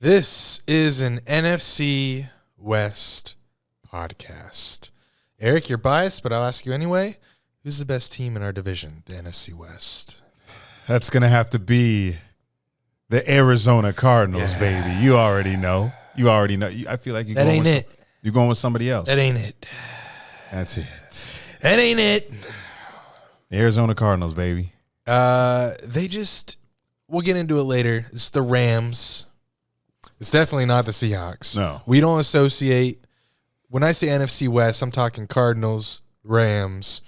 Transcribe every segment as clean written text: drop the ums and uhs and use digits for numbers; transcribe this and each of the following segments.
This is an NFC West podcast. Eric, you're biased, but I'll ask you anyway. Who's the best team in our division, the NFC West? That's going to have to be the Arizona Cardinals, baby. You already know. I feel like you're going with somebody else. That ain't it. That's it. That ain't it. The Arizona Cardinals, baby. We'll get into it later. It's the Rams. It's definitely not the Seahawks. No. We don't associate. When I say NFC West, I'm talking Cardinals, Rams,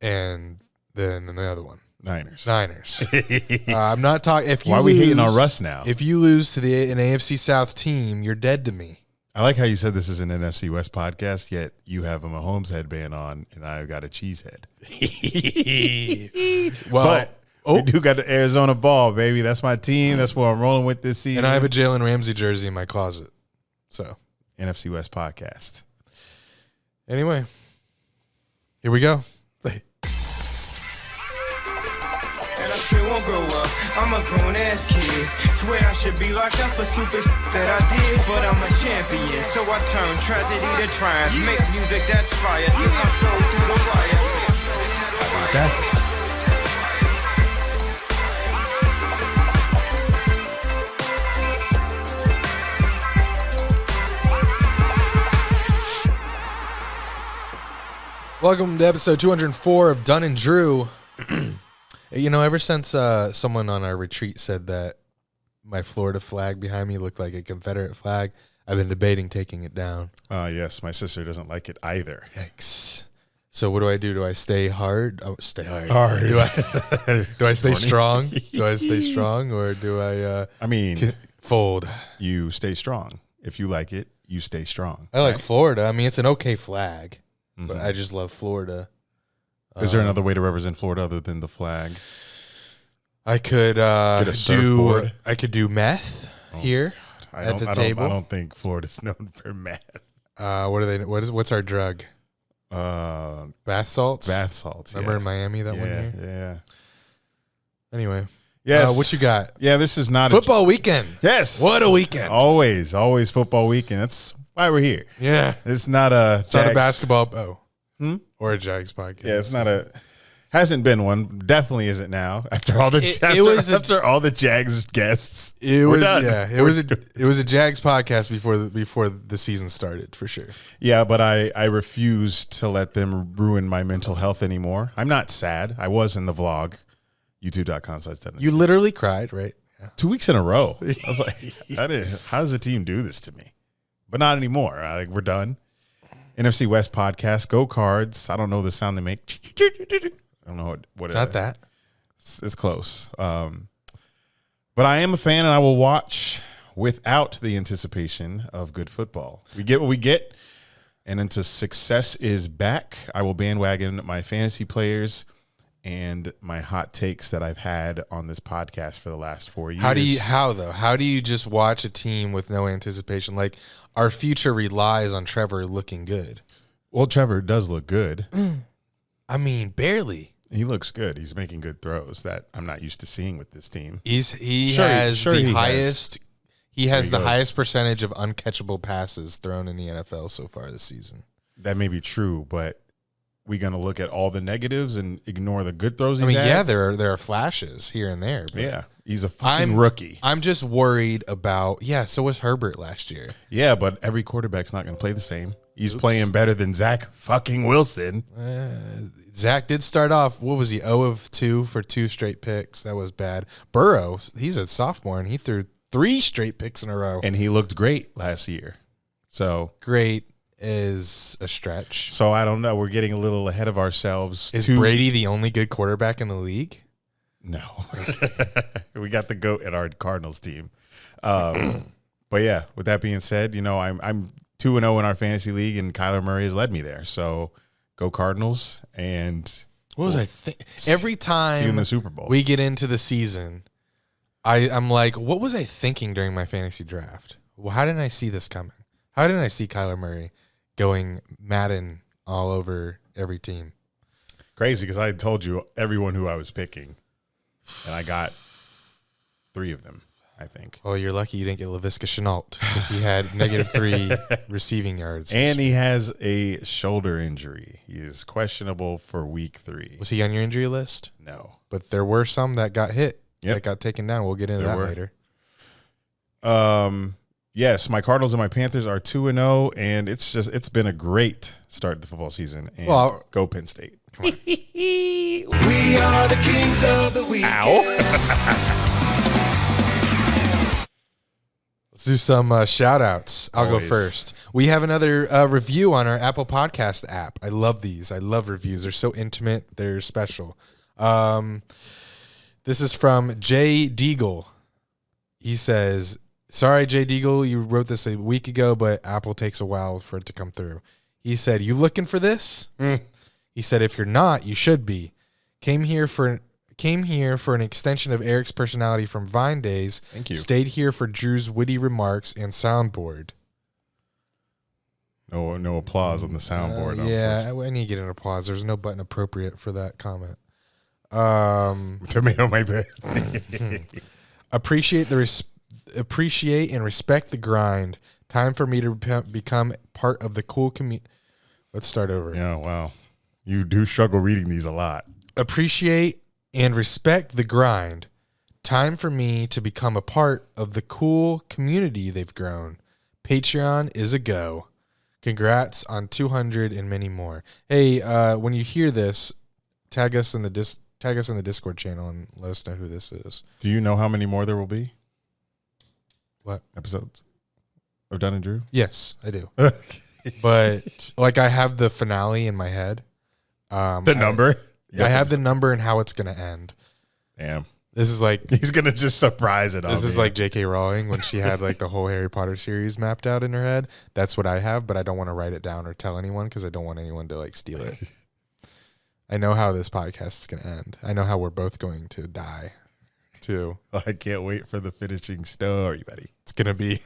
and then the other one. Niners. I'm not talking. Why are we hating on Russ now? If you lose to an AFC South team, you're dead to me. I like how you said this is an NFC West podcast, yet you have a Mahomes headband on, and I've got a cheese head. But we do got the Arizona ball, baby. That's my team. That's what I'm rolling with this season. And I have a Jalen Ramsey jersey in my closet. So NFC West podcast. Anyway, here we go. Still won't grow up, I'm a grown-ass kid. Swear I should be locked up for stupid that I did, but I'm a champion. So I turn tragedy to triumph. Make music that's fire. Get my soul through the wire. Welcome to episode 204 of Dunn and Drew. You know, ever since someone on our retreat said that my Florida flag behind me looked like a Confederate flag, I've been debating taking it down. Yes, my sister doesn't like it either. Yikes. So what do I do? Do I stay hard? Oh, stay hard. Hard. Do I stay strong? Do I stay strong, or do I fold? You stay strong. If you like it, you stay strong. I like Florida. I mean, it's an okay flag, but I just love Florida. Is there another way to represent Florida other than the flag? I could do meth here at the table. I don't think Florida's known for meth. What's our drug? Bath salts. Bath salts. Remember in Miami that one year? Yeah. Anyway. Yes. What you got? Yeah, this is not football weekend. Yes. What a weekend. Always football weekend. That's why we're here. Yeah. It's not a basketball. Or a Jags podcast. Yeah, it's not hasn't been one. Definitely isn't now. After all the Jags guests, we're done. Yeah, it was a Jags podcast before the season started for sure. Yeah, but I refuse to let them ruin my mental health anymore. I'm not sad. I was in the vlog, youtube.com/. You literally cried, right? Yeah. 2 weeks in a row. I was like, how does the team do this to me? But not anymore. We're done. NFC West podcast. Go Cards. I don't know the sound they make. I don't know what it's not that. It's close. But I am a fan, and I will watch without the anticipation of good football. We get what we get, and until success is back, I will bandwagon my fantasy players and my hot takes that I've had on this podcast for the last 4 years. How do you just watch a team with no anticipation? Like, our future relies on Trevor looking good. Well, Trevor does look good. I mean, barely. He looks good. He's making good throws that I'm not used to seeing with this team. He has the highest percentage of uncatchable passes thrown in the NFL so far this season. That may be true, but we going to look at all the negatives and ignore the good throws he's had? Yeah, there are flashes here and there. But yeah, he's a fucking rookie. I'm just worried about, so was Herbert last year. Yeah, but every quarterback's not going to play the same. He's playing better than Zach fucking Wilson. Zach did start off, what was he, 0 of 2 for 2 straight picks. That was bad. Burrow, he's a sophomore, and he threw 3 straight picks in a row. And he looked great last year. So great is a stretch. So I don't know. We're getting a little ahead of ourselves. Is Brady the only good quarterback in the league? No. We got the GOAT at our Cardinals team. But yeah, with that being said, I'm 2-0 in our fantasy league, and Kyler Murray has led me there. So go Cardinals. And what was I thinking? Every time see you in the Super Bowl, we get into the season, I'm like, what was I thinking during my fantasy draft? Well, how didn't I see this coming? How didn't I see Kyler Murray going Madden all over every team? Crazy, because I told you everyone who I was picking, and I got 3 of them. I think. Oh, you're lucky you didn't get Laviska Shenault because he had -3 receiving yards. And he has a shoulder injury. He is questionable for week 3. Was he on your injury list? No. But there were some that got hit, Yep. that got taken down. We'll get into that later. Yes, my Cardinals and my Panthers are 2-0, and it's been a great start to the football season. And go Penn State. We are the kings of the week. Let's do some shout-outs. I'll go first. We have another review on our Apple Podcast app. I love these. I love reviews. They're so intimate. They're special. This is from Jay Deagle. He says, sorry, Jay Deagle, you wrote this a week ago, but Apple takes a while for it to come through. He said, you looking for this? He said, if you're not, you should be. Came here for an extension of Eric's personality from Vine days. Thank you. Stayed here for Drew's witty remarks and soundboard. No applause on the soundboard. Yeah, I need to get an applause. There's no button appropriate for that comment. Tomato my best. Appreciate and respect the grind. Time for me to become part of the cool community. Let's start over. Yeah, wow. You do struggle reading these a lot. Appreciate and respect the grind. Time for me to become a part of the cool community they've grown. Patreon is a go. Congrats on 200 and many more. Hey, when you hear this, tag us in the Discord channel and let us know who this is. Do you know how many more there will be? What? Episodes of Dunn and Drew? Yes, I do. But like I have the finale in my head. The number? I have the number and how it's going to end. Damn. This is like he's going to just surprise it. This is like J.K. Rowling when she had like the whole Harry Potter series mapped out in her head. That's what I have, but I don't want to write it down or tell anyone because I don't want anyone to like steal it. I know how this podcast is going to end. I know how we're both going to die too. I can't wait for the finishing story, buddy. It's going to be...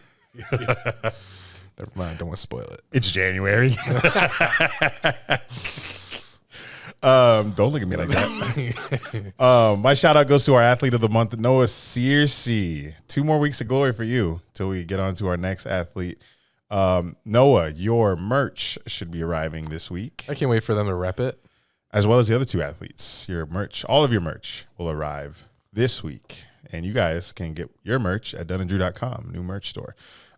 Never mind. Don't want to spoil it. It's January. Don't look at me like that. My shout out goes to our athlete of the month, Noah Searcy. 2 more weeks of glory for you till we get on to our next athlete. Noah, your merch should be arriving this week. I can't wait for them to rep it. As well as the other 2 athletes. Your merch, all of your merch will arrive this week. And you guys can get your merch at dunanddrew.com, new merch store.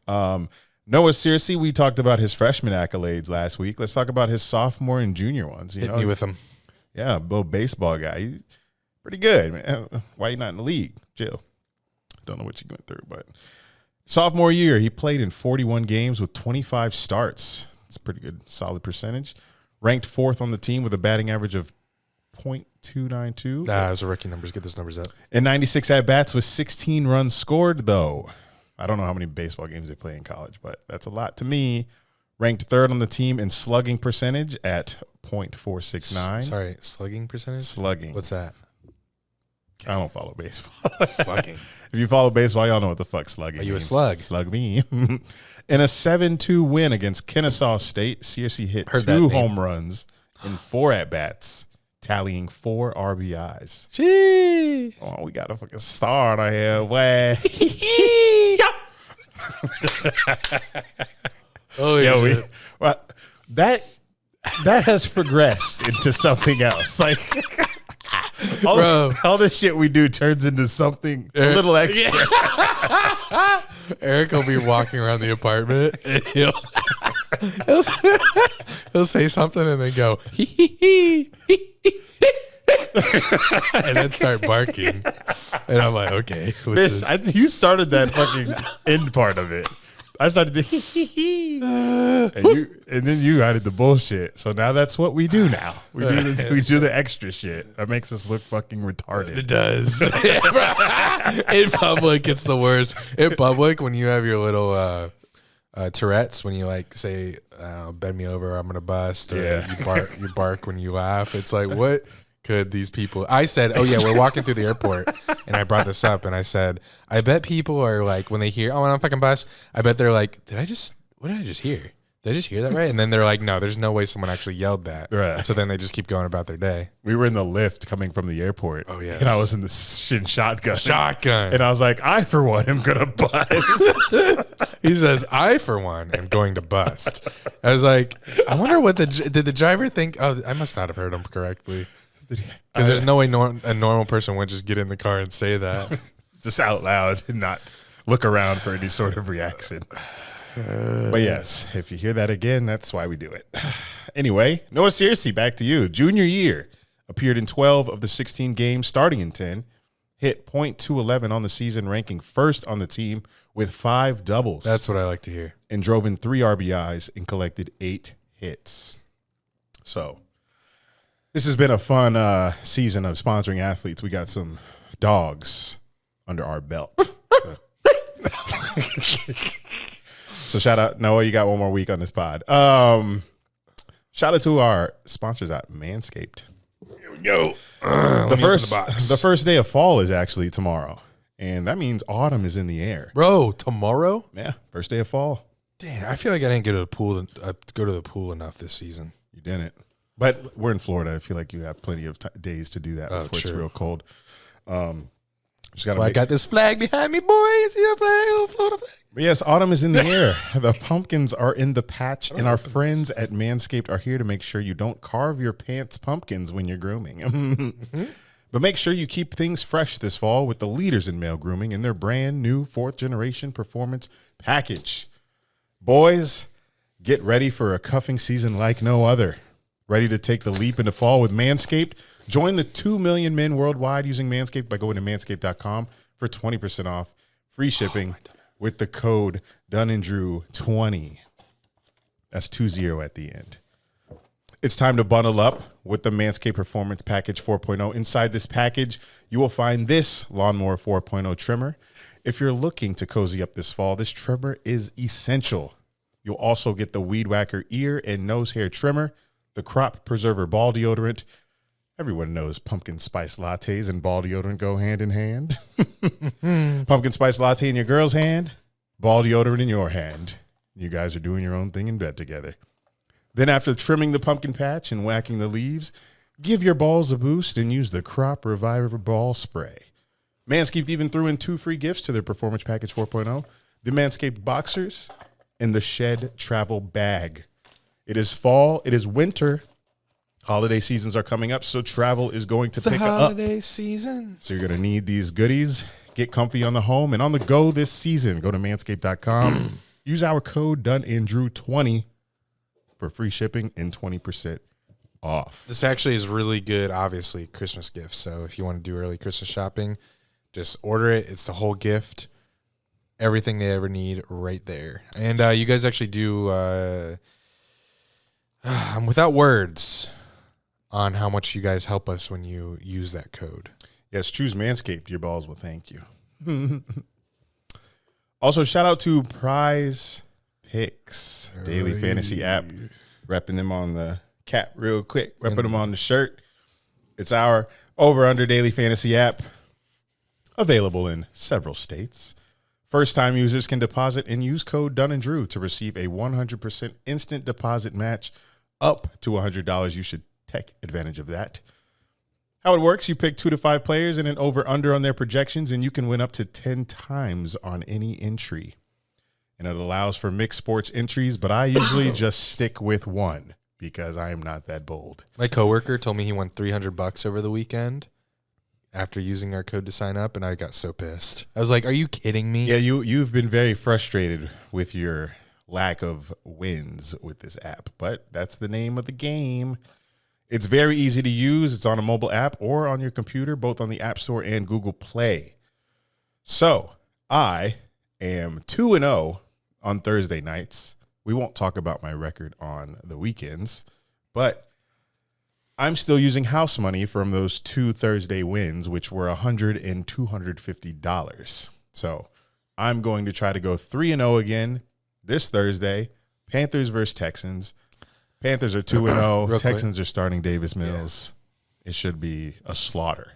Noah Searcy, we talked about his freshman accolades last week. Let's talk about his sophomore and junior ones. Hit me with them. Yeah, little baseball guy. He's pretty good, man. Why you not in the league? Jill. Don't know what you went through, but sophomore year, he played in 41 games with 25 starts. It's a pretty good, solid percentage. Ranked 4th on the team with a batting average of .292. Those are rookie numbers. Get those numbers up. And 96 at-bats with 16 runs scored, though. I don't know how many baseball games they play in college, but that's a lot to me. Ranked 3rd on the team in slugging percentage at .469. Sorry, slugging percentage? Slugging. What's that? I don't follow baseball. Slugging. If you follow baseball, y'all know what the fuck slugging Are you means. a slug? Slug me. In a 7-2 win against Kennesaw State, Searcy hit Heard 2 that name. home runs in 4 at-bats, tallying 4 RBIs. Gee. Oh, we got a fucking star on our head. Way. Holy shit. That has progressed into something else. Like all this shit we do turns into something a little extra. Yeah. Eric will be walking around the apartment and he'll say something and then go hee hee hee and then start barking. And I'm like, okay. You started that fucking end part of it. I started the and then you added the bullshit. So now that's what we do now. We do the extra shit. That makes us look fucking retarded. It does. In public, it's the worst. In public, when you have your little Tourette's, when you like say, bend me over, I'm gonna bust, or you bark when you laugh. It's like, what could these people? I said, oh yeah, we're walking through the airport, and I brought this up, and I said, I bet people are like, when they hear, oh, I'm fucking bust, I bet they're like, what did I just hear? Did I just hear that right? And then they're like, no, there's no way someone actually yelled that. Right. So then they just keep going about their day. We were in the lift coming from the airport. Oh, yes. And I was in the shotgun. Shotgun. And I was like, I, for one, am going to bust. He says, I, for one, am going to bust. I was like, I wonder what did the driver think? Oh, I must not have heard him correctly. Because there's no way a normal person would just get in the car and say that. Just out loud and not look around for any sort of reaction. But yes, if you hear that again, that's why we do it. Anyway, Noah Searcy, back to you. Junior year, appeared in 12 of the 16 games, starting in 10, hit .211 on the season, ranking first on the team with 5 doubles. That's what I like to hear. And drove in 3 RBIs and collected 8 hits. So this has been a fun season of sponsoring athletes. We got some dogs under our belt. So shout out, Noah, you got one more week on this pod. Shout out to our sponsors at Manscaped. Here we go. The first day of fall is actually tomorrow, and that means autumn is in the air. Bro, tomorrow? Yeah, first day of fall. Damn, I feel like I didn't go to the pool enough this season. You didn't, but we're in Florida. I feel like you have plenty of days to do that before it's true. real cold. I got this flag behind me, boy. You see that flag? Oh, Florida flag. But yes, autumn is in the air. The pumpkins are in the patch, and our friends at Manscaped are here to make sure you don't carve your pants pumpkins when you're grooming. But make sure you keep things fresh this fall with the leaders in male grooming and their brand new 4th generation performance package. Boys, get ready for a cuffing season like no other. Ready to take the leap into fall with Manscaped? Join the 2 million men worldwide using Manscaped by going to manscaped.com for 20% off, free shipping with the code Dunn and Drew 20. That's 20 at the end. It's time to bundle up with the Manscaped Performance Package 4.0. Inside this package, you will find this Lawnmower 4.0 trimmer. If you're looking to cozy up this fall, this trimmer is essential. You'll also get the Weed Whacker ear and nose hair trimmer, the Crop Preserver ball deodorant. Everyone knows pumpkin spice lattes and ball deodorant go hand in hand. Pumpkin spice latte in your girl's hand, ball deodorant in your hand. You guys are doing your own thing in bed together. Then after trimming the pumpkin patch and whacking the leaves, give your balls a boost and use the Crop Reviver ball spray. Manscaped even threw in 2 free gifts to their Performance Package 4.0, the Manscaped Boxers and the Shed Travel Bag. It is fall, it is winter. Holiday seasons are coming up, so travel is going to pick up. Holiday season. So you're going to need these goodies. Get comfy on the home and on the go this season. Go to manscaped.com. Use our code DUNNANDDREW20 for free shipping and 20% off. This actually is really good, obviously, Christmas gifts. So if you want to do early Christmas shopping, just order it. It's the whole gift. Everything they ever need right there. And you guys actually do, I'm without words on how much you guys help us when you use that code. Yes, choose Manscaped. Your balls will thank you. Also, shout out to PrizePicks, daily fantasy app. Repping them on the cap real quick. Repping them on the shirt. It's our over-under daily fantasy app. Available in several states. First-time users can deposit and use code Dunn and Drew to receive a 100% instant deposit match up to $100. You should take advantage of that. How it works, you pick 2 to 5 players and an over-under on their projections, and you can win up to 10 times on any entry. And it allows for mixed sports entries, but I usually just stick with one because I am not that bold. My coworker told me he won $300 over the weekend after using our code to sign up, and I got so pissed. I was like, are you kidding me? Yeah, you've been very frustrated with your lack of wins with this app, but that's the name of the game. It's very easy to use. It's on a mobile app or on your computer, both on the App Store and Google Play. So I am 2-0 on Thursday nights. We won't talk about my record on the weekends, but I'm still using house money from those 2 Thursday wins, which were $100 and $250. So I'm going to try to go 3-0 again this Thursday. Panthers versus Texans. Panthers are 2-0. Texans are starting Davis Mills. Yeah. It should be a slaughter.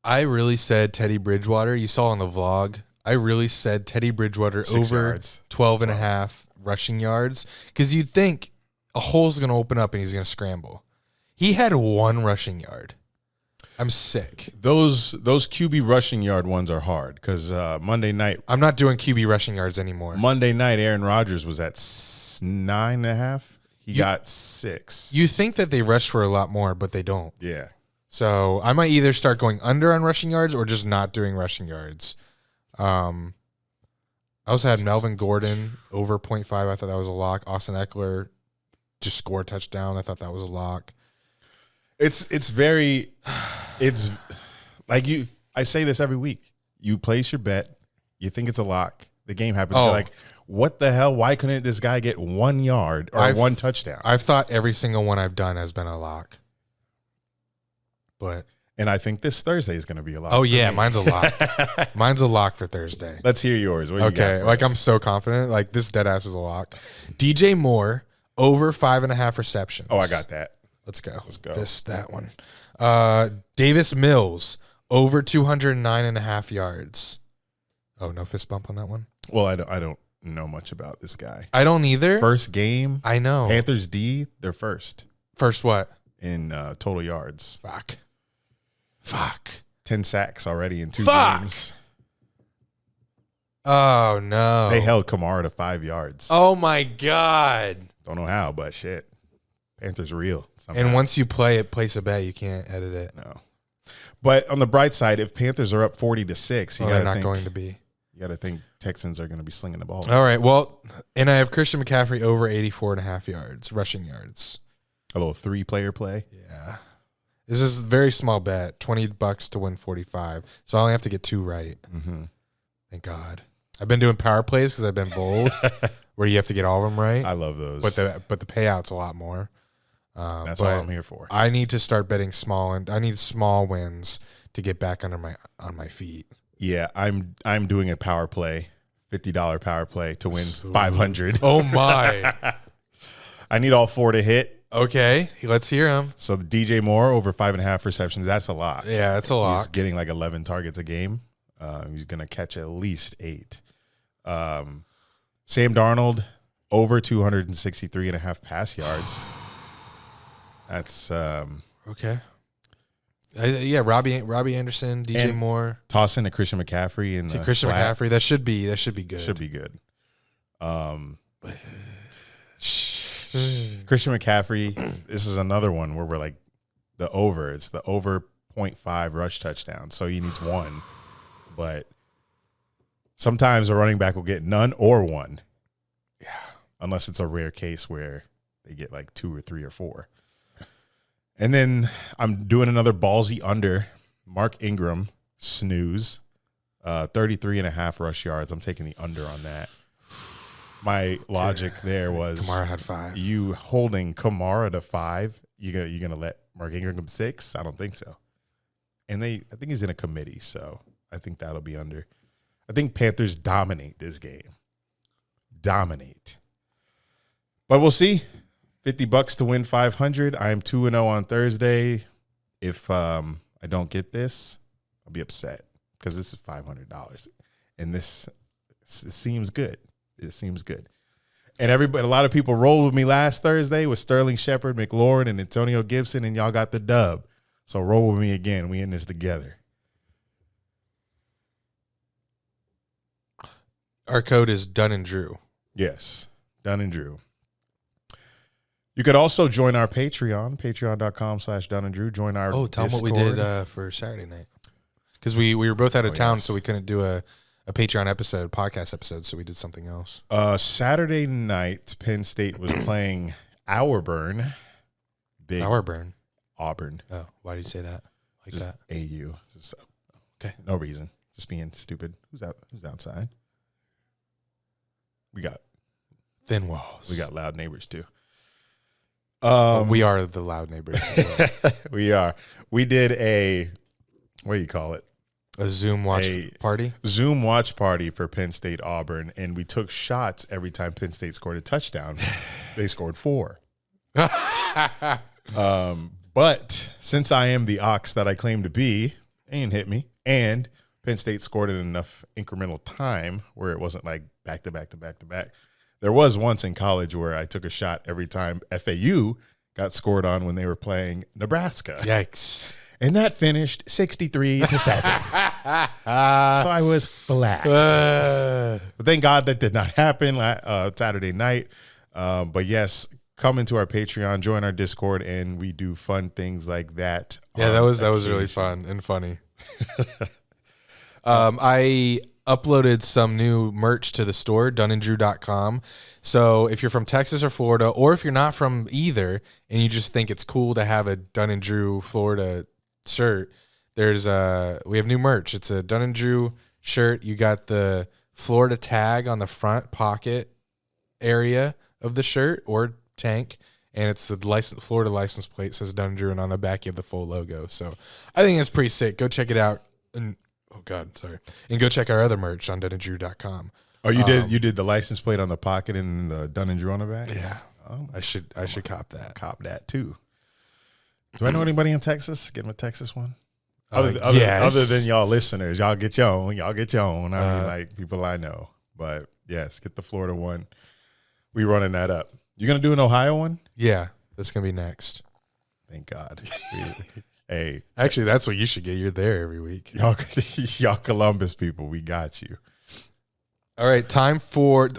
I really said Teddy Bridgewater. You saw on the vlog. I really said Teddy Bridgewater 6 over yards. 12 and a half rushing yards because you'd think a hole's going to open up and he's going to scramble. He had 1 rushing yard. I'm sick. Those QB rushing yard ones are hard because Monday night. I'm not doing QB rushing yards anymore. Monday night, Aaron Rodgers was at 9.5. He got 6. You think that they rush for a lot more, but they don't. Yeah. So I might either start going under on rushing yards or just not doing rushing yards. I also had Melvin Gordon over 0.5. I thought that was a lock. Austin Eckler just score a touchdown. I thought that was a lock. It's like I say this every week. You place your bet. You think it's a lock. The game happens. You're like, what the hell? Why couldn't this guy get 1 yard or 1 touchdown? I've thought every single one I've done has been a lock. And I think this Thursday is going to be a lock. Oh, yeah. Mine's a lock. Mine's a lock for Thursday. Let's hear yours. What you got for us? I'm so confident. Like, this dead ass is a lock. DJ Moore over 5.5 receptions. Oh, I got that. Let's go. Let's go. That one. Davis Mills over 209.5 yards. Oh, no fist bump on that one? Well, I don't know much about this guy. I don't either. First game. I know. Panthers D, they're first. First what? In total yards. Fuck. 10 sacks already in 2 games. Oh, no. They held Kamara to 5 yards. Oh, my God. Don't know how, but shit. Panthers real. Somehow. And once you place a bet, you can't edit it. No. But on the bright side, if Panthers are up 40-6, they're not going to be. You got to think Texans are going to be slinging the ball. All right. Well, and I have Christian McCaffrey over 84.5 yards, rushing yards. A little 3-player play. Yeah. This is a very small bet, $20 to win 45. So I only have to get 2 right. Mm-hmm. Thank God. I've been doing power plays because I've been bold, where you have to get all of them right. I love those. But the payout's a lot more. That's all I'm here for. I need to start betting small, and I need small wins to get back on my feet. Yeah, I'm doing a power play, $50 power play to win 500. Oh my! I need all 4 to hit. Okay, let's hear him. So the DJ Moore over 5.5 receptions. That's a lot. Yeah, that's a lot. He's getting like 11 targets a game. He's gonna catch at least 8. Sam Darnold over 263.5 pass yards. That's okay. Yeah, Robbie Anderson, DJ Moore, toss in to Christian McCaffrey and Christian McCaffrey. That should be good. Should be good. Christian McCaffrey. This is another one where we're like the over. It's the over 0.5 rush touchdown. So he needs 1, but sometimes a running back will get none or 1. Yeah, unless it's a rare case where they get like 2 or 3 or 4. And then I'm doing another ballsy under. Mark Ingram, snooze, 33.5 rush yards. I'm taking the under on that. My logic there was Kamara had 5. You holding Kamara to 5. You gonna let Mark Ingram 6? I don't think so. And I think he's in a committee, so I think that'll be under. I think Panthers dominate this game. Dominate. But we'll see. $50 to win 500. I am 2-0 on Thursday. If I don't get this, I'll be upset because this is $500, and this seems good. It seems good. And a lot of people rolled with me last Thursday with Sterling Shepard, McLaurin, and Antonio Gibson, and y'all got the dub. So roll with me again. We in this together. Our code is Dunn and Drew. Yes, Dunn and Drew. You could also join our Patreon, patreon.com/Dunn and Drew. Join our tell them what we Discord. did for Saturday night. Because we were both out of town, so we couldn't do a Patreon podcast episode, so we did something else. Saturday night, Penn State was playing Auburn. Auburn. Auburn. Oh, why did you say that? Like Just that? AU. Just, okay. No reason. Just being stupid. Who's outside? We got thin walls. We got loud neighbors too. We are the loud neighbors. We are. We did a, what do you call it? A Zoom watch party? Zoom watch party for Penn State Auburn, and we took shots every time Penn State scored a touchdown. They scored 4. But since I am the ox that I claim to be, and hit me, and Penn State scored in enough incremental time where it wasn't like back to back to back to back, There was once in college where I took a shot every time FAU got scored on when they were playing Nebraska. Yikes. And that finished 63-7. So I was blacked. But thank God that did not happen Saturday night. But yes, come into our Patreon, join our Discord, and we do fun things like that. Yeah, that was really fun and funny. I uploaded some new merch to the store, dunanddrew.com. So if you're from Texas or Florida, or if you're not from either, and you just think it's cool to have a Dunn and Drew Florida shirt, we have new merch. It's a Dunn and Drew shirt. You got the Florida tag on the front pocket area of the shirt or tank, and it's the Florida license plate, says Dunn and Drew, and on the back you have the full logo. So I think it's pretty sick. Go check it out. And and go check our other merch on dunanddrew.com. Oh, you did the license plate on the pocket and the Dunn and Drew on the back? Yeah. I should cop that. Cop that too. Do I know anybody in Texas? Get him a Texas one? Yes. Other than y'all listeners, y'all get your own. I mean, like people I know. But yes, get the Florida one. We running that up. You gonna do an Ohio one? Yeah, that's gonna be next. Thank God. Hey, actually, that's what you should get. You're there every week. Y'all Columbus people, we got you. All right, time for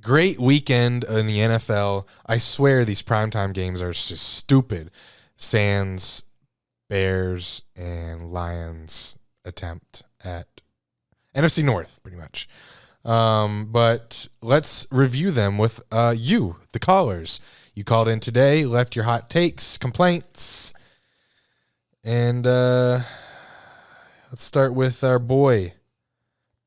great weekend in the NFL. I swear these primetime games are just stupid. Sans, Bears, and Lions attempt at NFC North, pretty much. But let's review them with you, the callers. You called in today, left your hot takes, complaints, and let's start with our boy,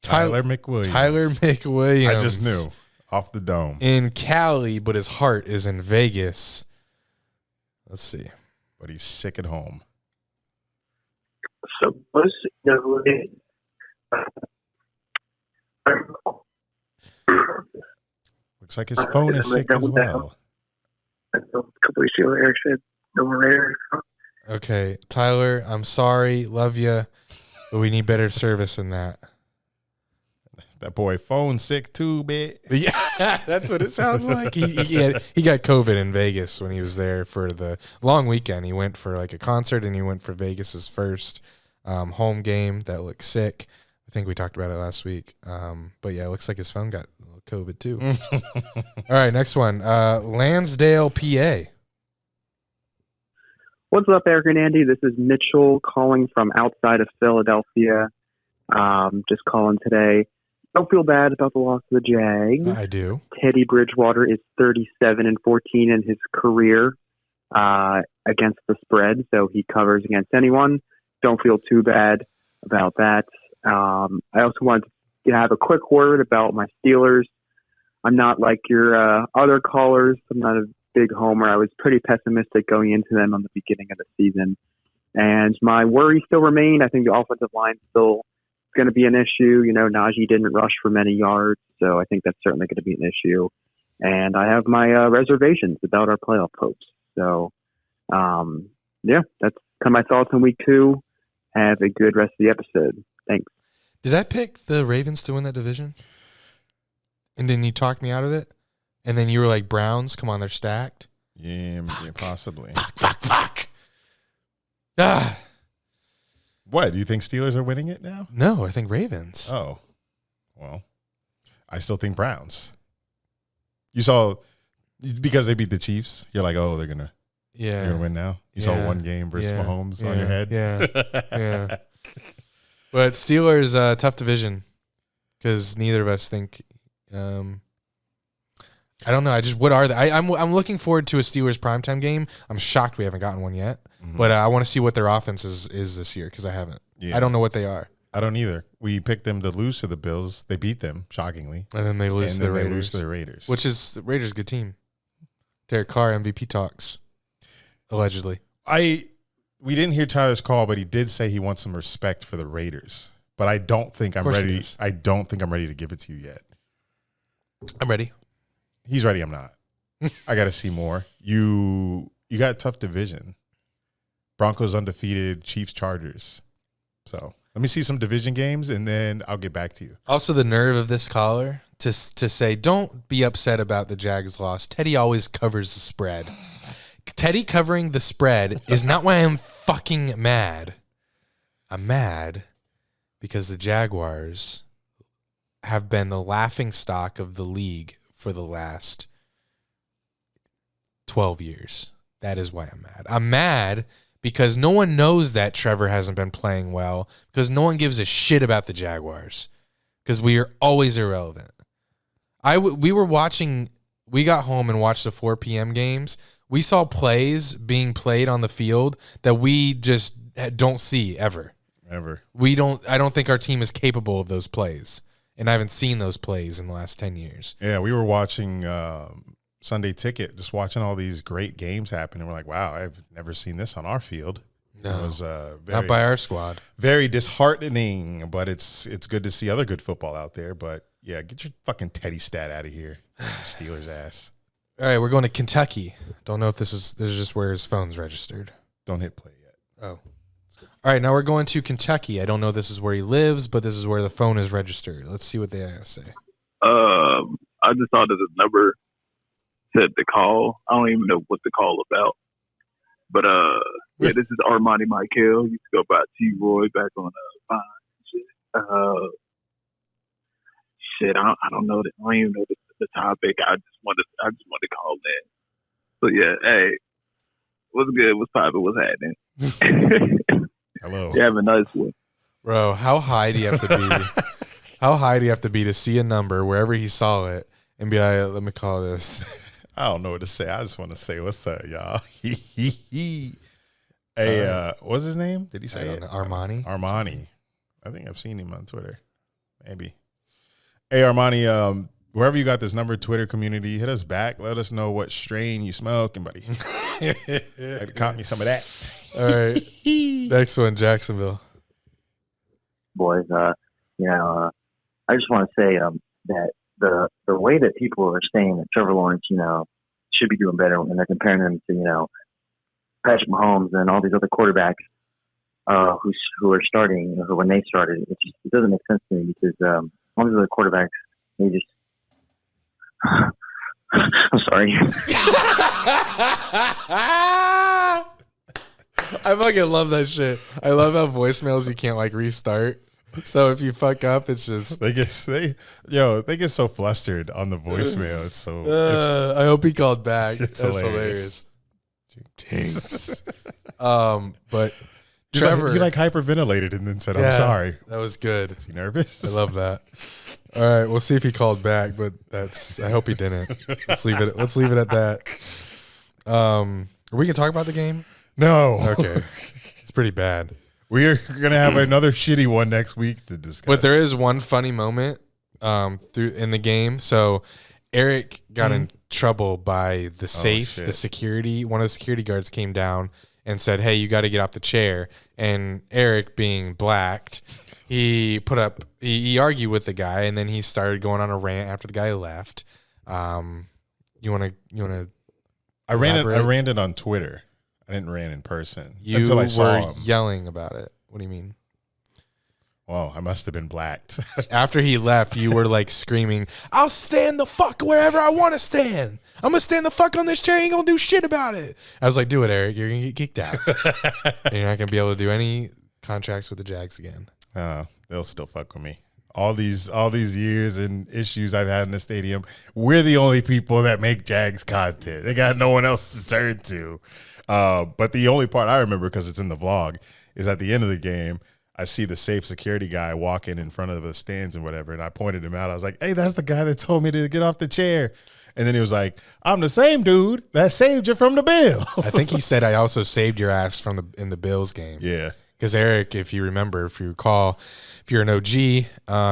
Tyler McWilliams. Tyler McWilliams. I just knew, off the dome. In Cali, but his heart is in Vegas. Let's see. But he's sick at home. So, looks like his phone is sick as well. A couple weeks ago, Eric said no more Raiders. Okay, Tyler, I'm sorry, love you, but we need better service than that. That boy phone sick too, bitch. Yeah, that's what it sounds like. He got COVID in Vegas when he was there for the long weekend. He went for like a concert, and he went for Vegas's first home game. That looked sick. I think we talked about it last week. But yeah, it looks like his phone got COVID too. All right, next one. Lansdale, PA. What's up, Eric and Andy? This is Mitchell calling from outside of Philadelphia. Just calling today. Don't feel bad about the loss of the Jags. I do. Teddy Bridgewater is 37-14 in his career against the spread, so he covers against anyone. Don't feel too bad about that. I also wanted to have a quick word about my Steelers. I'm not like your other callers. I'm not a big homer. I was pretty pessimistic going into them on the beginning of the season. And my worries still remain. I think the offensive line still going to be an issue. You know, Najee didn't rush for many yards, so I think that's certainly going to be an issue. And I have my reservations about our playoff hopes. So, yeah, that's kind of my thoughts on week 2. Have a good rest of the episode. Thanks. Did I pick the Ravens to win that division? And then you talked me out of it? And then you were like, Browns, come on, they're stacked? Yeah, possibly. Fuck. Ah. What? Do you think Steelers are winning it now? No, I think Ravens. Oh. Well, I still think Browns. You saw, because they beat the Chiefs, you're like, oh, they're going to win now? You saw one game versus Mahomes on your head? Yeah. But Steelers, tough division because neither of us think I don't know. What are they? I'm looking forward to a Steelers primetime game. I'm shocked we haven't gotten one yet. Mm-hmm. But I want to see what their offense is this year because I haven't. Yeah. I don't know what they are. I don't either. We picked them to lose to the Bills. They beat them, shockingly. And then they lose to the Raiders. They lose to the Raiders. Which is, the Raiders' good team. Derek Carr, MVP talks, allegedly. We didn't hear Tyler's call, but he did say he wants some respect for the Raiders. But I don't think I'm ready. I don't think I'm ready to give it to you yet. I'm ready. He's ready. I'm not. I got to see more. You got a tough division. Broncos undefeated, Chiefs, Chargers. So let me see some division games, and then I'll get back to you. Also, the nerve of this caller to say, don't be upset about the Jags loss. Teddy always covers the spread. Teddy covering the spread is not why I'm fucking mad. I'm mad because the Jaguars have been the laughing stock of the league for the last 12 years. That is why I'm mad. I'm mad because no one knows that Trevor hasn't been playing well, because no one gives a shit about the Jaguars, because we are always irrelevant. We got home and watched the 4 p.m. games. We saw plays being played on the field that we just don't see ever. Ever. I don't think our team is capable of those plays. And I haven't seen those plays in the last 10 years. Yeah, we were watching Sunday Ticket, just watching all these great games happen. And we're like, wow, I've never seen this on our field. No, it was, not by our squad. Very disheartening, but it's good to see other good football out there. But, yeah, get your fucking Teddy stat out of here. Steelers ass. All right, we're going to Kentucky. Don't know if this is just where his phone's registered. Don't hit play yet. Oh. All right, now we're going to Kentucky. I don't know if this is where he lives, but this is where the phone is registered. Let's see what they say. I just saw that the number said the call. I don't even know what the call about. But yeah, this is Armani Michael. Used to go by T-Roy back on Vine. Shit, I don't know. I don't even know the topic. I just wanted to call in. So yeah, hey, what's good? What's poppin'? What's happening? Hello. You have a nice one. Bro, how high do you have to be? How high do you have to be to see a number wherever he saw it and be like, let me call this? I don't know what to say. I just want to say, what's up, y'all? Hey, what's his name? Did he say it? Armani? Armani. I think I've seen him on Twitter. Maybe. Hey, Armani, wherever you got this number, Twitter community, hit us back. Let us know what strain you smoking, buddy. Caught me some of that. All right. Next one, Jacksonville. Boys, I just want to say that the way that people are saying that Trevor Lawrence, should be doing better, and they're comparing him to, Patrick Mahomes and all these other quarterbacks who are starting, when they started, it doesn't make sense to me, because all these other quarterbacks, they just I'm sorry. I fucking love that shit. I love how voicemails you can't restart. So if you fuck up, it's just they get so flustered on the voicemail. It's so. I hope he called back. It's That's hilarious. Jinx. But Trevor, he hyperventilated and then said, "I'm sorry." That was good. Is he nervous? I love that. All right, we'll see if he called back, but I hope he didn't. Let's leave it at that. Are we gonna talk about the game? No. Okay. It's pretty bad. We are going to have another shitty one next week to discuss. But there is one funny moment in the game. So Eric got in trouble by the safe, the security. One of the security guards came down and said, "Hey, you got to get off the chair." And Eric, being blacked, he argued with the guy, and then he started going on a rant after the guy left. You want to? I ran it on Twitter. I didn't ran in person until I saw him yelling about it. What do you mean? Well, I must have been blacked. After he left, you were screaming, "I'll stand the fuck wherever I want to stand. I'm going to stand the fuck on this chair. Ain't going to do shit about it." I was like, "Do it, Eric. You're going to get kicked out. And you're not going to be able to do any contracts with the Jags again." They'll still fuck with me. All these years and issues I've had in the stadium, we're the only people that make Jags content. They got no one else to turn to. But the only part I remember, because it's in the vlog, is at the end of the game, I see the safe security guy walking in front of the stands and whatever, and I pointed him out. I was like, "Hey, that's the guy that told me to get off the chair." And then he was like, "I'm the same dude that saved you from the Bills." I think he said, "I also saved your ass in the Bills game." Yeah. Because Eric, if you recall, if you're an OG,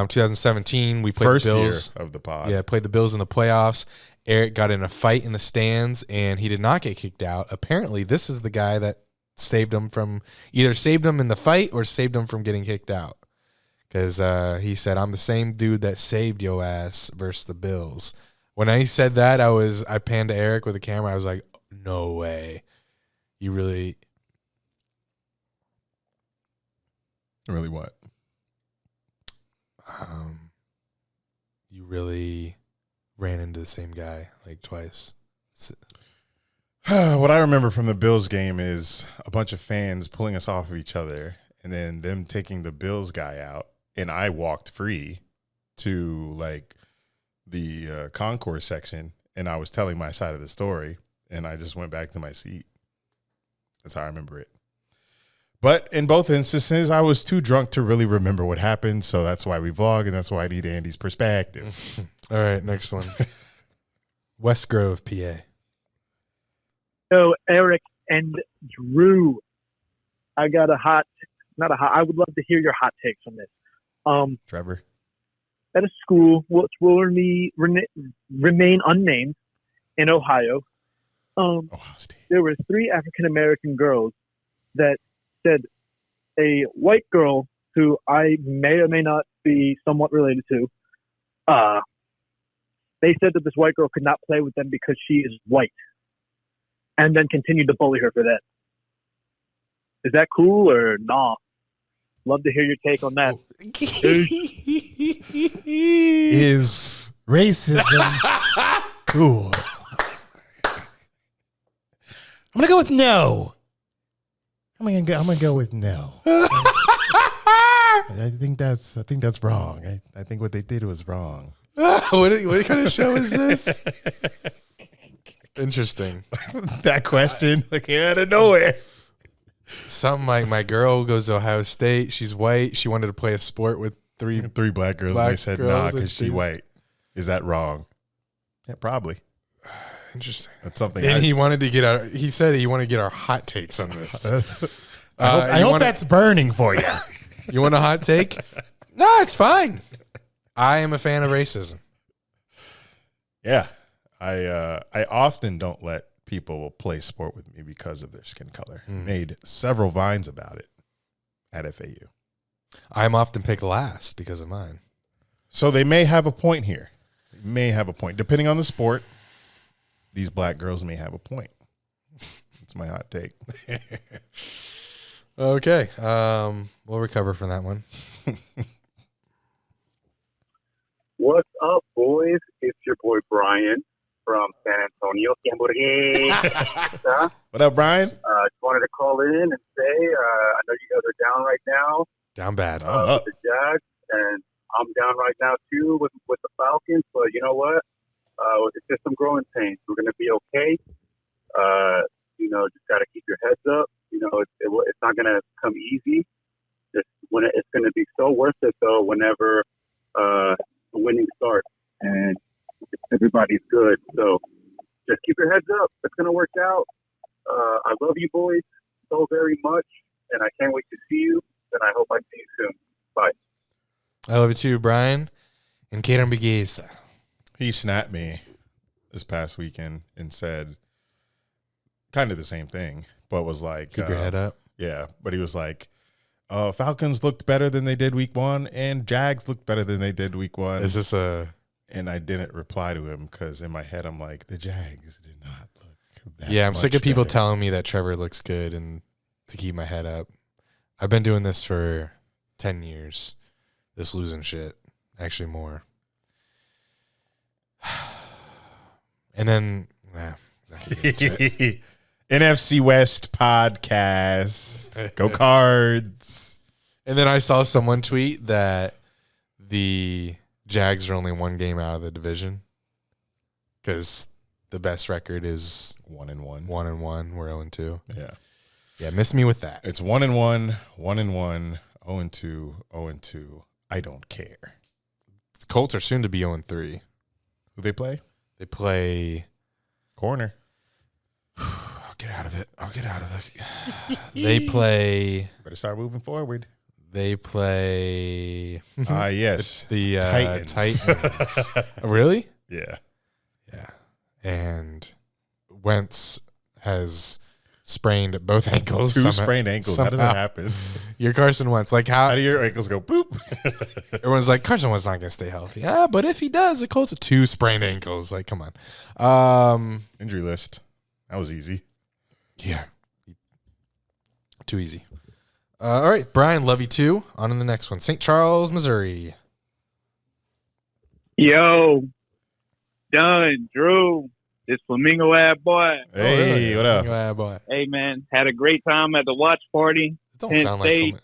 2017, we played the Bills. Year of the pod. Yeah, played the Bills in the playoffs. Eric got in a fight in the stands, and he did not get kicked out. Apparently, this is the guy that saved him in the fight or saved him from getting kicked out. Because he said, "I'm the same dude that saved your ass versus the Bills." When I said that, I panned to Eric with the camera. I was like, "No way. You really..." Really what? You really ran into the same guy like twice? What I remember from the Bills game is a bunch of fans pulling us off of each other and then them taking the Bills guy out, and I walked free to like the concourse section, and I was telling my side of the story, and I just went back to my seat. That's how I remember it. But in both instances, I was too drunk to really remember what happened, so that's why we vlog, and that's why I need Andy's perspective. All right, next one. West Grove, PA. So Eric and Drew, I got I would love to hear your hot takes on this. Trevor. At a school which will remain unnamed in Ohio, Ohio State. there were 3 African American girls that said a white girl who I may or may not be somewhat related to, they said that this white girl could not play with them because she is white, and then continued to bully her for that. Is that cool or nah? Love to hear your take on that. Is racism cool? I'm gonna go with no. I'm gonna go with no. I think that's wrong. I think what they did was wrong. What kind of show is this? Interesting. That question came out of nowhere. Something like my girl goes to Ohio State. She's white. She wanted to play a sport with three black girls. And they said nah because she's white. Is that wrong? Yeah, probably. Interesting. That's something. And he wanted to get our. He said he wanted to get our hot takes on this. I hope that's burning for you. You want a hot take? No, it's fine. I am a fan of racism. Yeah, I often don't let people play sport with me because of their skin color. Made several vines about it at FAU. I'm often picked last because of mine. So they may have a point here. They may have a point. Depending on the sport, these black girls may have a point. That's my hot take. Okay. We'll recover from that one. What's up, boys? It's your boy Brian from San Antonio. What up, Brian? Just wanted to call in and say I know you guys are down right now. Down bad. With the Jags, and I'm down right now too with the Falcons. But you know what? It's just some growing pains. We're gonna be okay. Just gotta keep your heads up. It's not gonna come easy. It's gonna be so worth it though. Whenever the winning starts and everybody's good. So just keep your heads up. It's going to work out. I love you boys so very much, and I can't wait to see you, and I hope I see you soon. Bye. I love you too, Brian. And Kaden Begisa. He snapped me this past weekend and said kind of the same thing, but was like, keep your head up. Yeah, but he was like, Falcons looked better than they did week 1, and Jags looked better than they did week 1. Is this a... And I didn't reply to him because in my head I'm like, the Jags did not look that Yeah, I'm sick of people better. telling me that Trevor looks good and to keep my head up. I've been doing this for 10 years. This losing shit. Actually more. And then... NFC West podcast. Go Cards. And then I saw someone tweet that the Jags are only 1 game out of the division because the best record is 1-1. 1-1. We're 0-2. Yeah. Yeah, miss me with that. It's 1-1, 1-1, 0-2, 0-2. I don't care. Colts are soon to be 0-3. Who they play? They play... Corner. I'll get out of it. They play... Better start moving forward. They play... Yes. The Titans. Really? Yeah. Yeah. And Wentz has sprained both ankles. Two sprained ankles. How does that happen? You're Carson Wentz. Like how do your ankles go boop? Everyone's like, Carson Wentz not going to stay healthy. Yeah, but if he does, the Colts are 2 sprained ankles. Like, come on. Injury list. That was easy. Yeah. Too easy. All right, Brian, love you too. On to the next one. St. Charles, Missouri. Yo, Dunn, Drew, this Flamingo ad boy. Hey, what up? Yeah, boy. Hey, man, had a great time at the watch party. It don't Penn sound like State,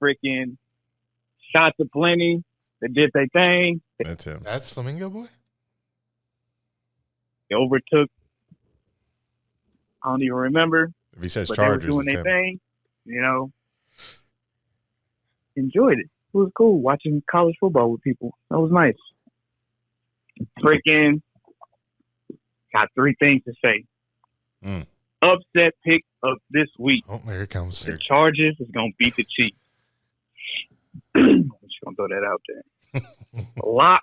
freaking shots aplenty. They did their thing. That's him. That's Flamingo Boy? They overtook. I don't even remember. If he says But Chargers, they were doing it's their him. thing. You know, enjoyed it. It was cool watching college football with people. That was nice. Freaking got 3 things to say. Upset pick of this week. Oh, here it comes. The Chargers is gonna beat the Chiefs. I'm just gonna throw that out there. Lock.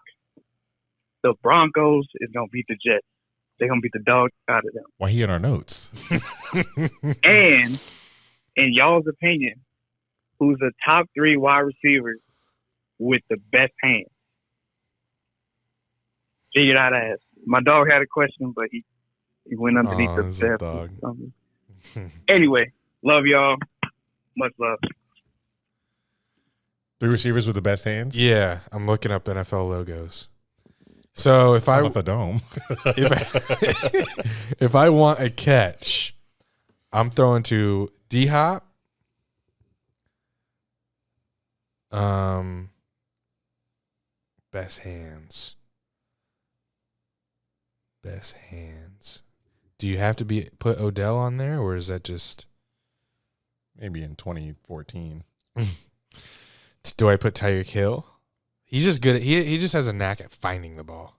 The Broncos is gonna beat the Jets. They're gonna beat the dog out of them. Why he in our notes? And in y'all's opinion, who's the top 3 wide receivers with the best hands? Figured out ass. My dog had a question, but he went underneath the this is a desk. dog. Anyway, love y'all. Much love. 3 receivers with the best hands? Yeah, I'm looking up NFL logos. So if It's I not the dome. if I want a catch, I'm throwing to D-Hop. Best hands. Best hands. Do you have to put Odell on there, or is that just Maybe in 2014. Do I put Tyreek Hill? He's just good. He just has a knack at finding the ball.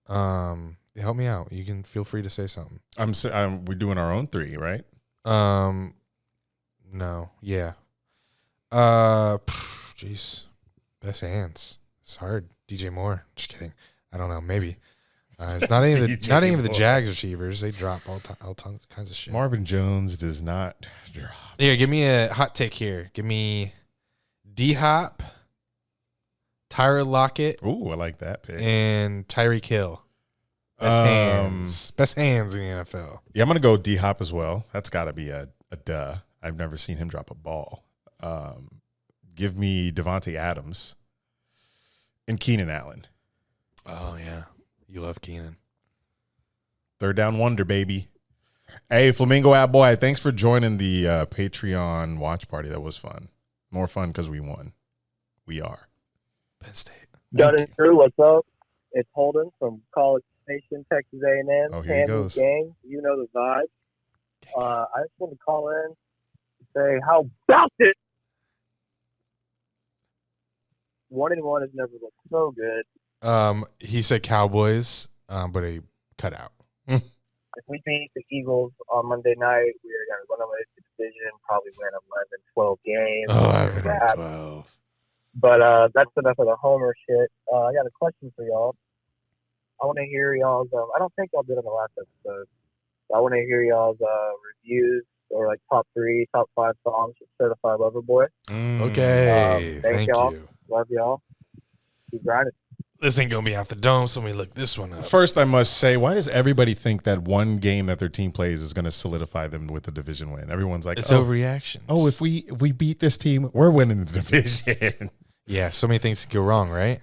Help me out. You can feel free to say something. We're doing our own 3, right? No. Yeah. Jeez. Best hands. It's hard. DJ Moore. Just kidding. I don't know. Maybe. It's not any of the Jags receivers. They drop all kinds of shit. Marvin Jones does not drop. Here, give me a hot take here. Give me D-Hop, Tyler Lockett. Ooh, I like that pick. And Tyreek Hill. Best hands. Best hands in the NFL. Yeah, I'm going to go D-Hop as well. That's got to be a duh. I've never seen him drop a ball. Give me Devontae Adams and Keenan Allen. Oh, yeah. You love Keenan. 3rd down wonder, baby. Hey, Flamingo App Boy, thanks for joining the Patreon watch party. That was fun. More fun because we won. We are. Penn State. Dunn and Drew, what's up? It's Holden from College Station, Texas A&M. Oh, here he goes. Gang, you know the vibe. I just want to call in and say, how about it? 1-1 has never looked so good. He said Cowboys, but he cut out. If we beat the Eagles on Monday night, we are going to run away with the division, probably win 11, 12 games. 11 or 12. But that's enough of the homer shit. I got a question for y'all. I want to hear y'all's. I don't think y'all did on the last episode. So I want to hear y'all's reviews or like top 3, top 5 songs for Certified Lover Boy. Okay. Thank y'all. You. Love y'all. Keep grinding. This ain't going to be off the dome, so let me look this one up. First, I must say, why does everybody think that one game that their team plays is going to solidify them with the division win? Everyone's like, it's overreactions. Oh, if we beat this team, we're winning the division. Yeah, so many things can go wrong, right?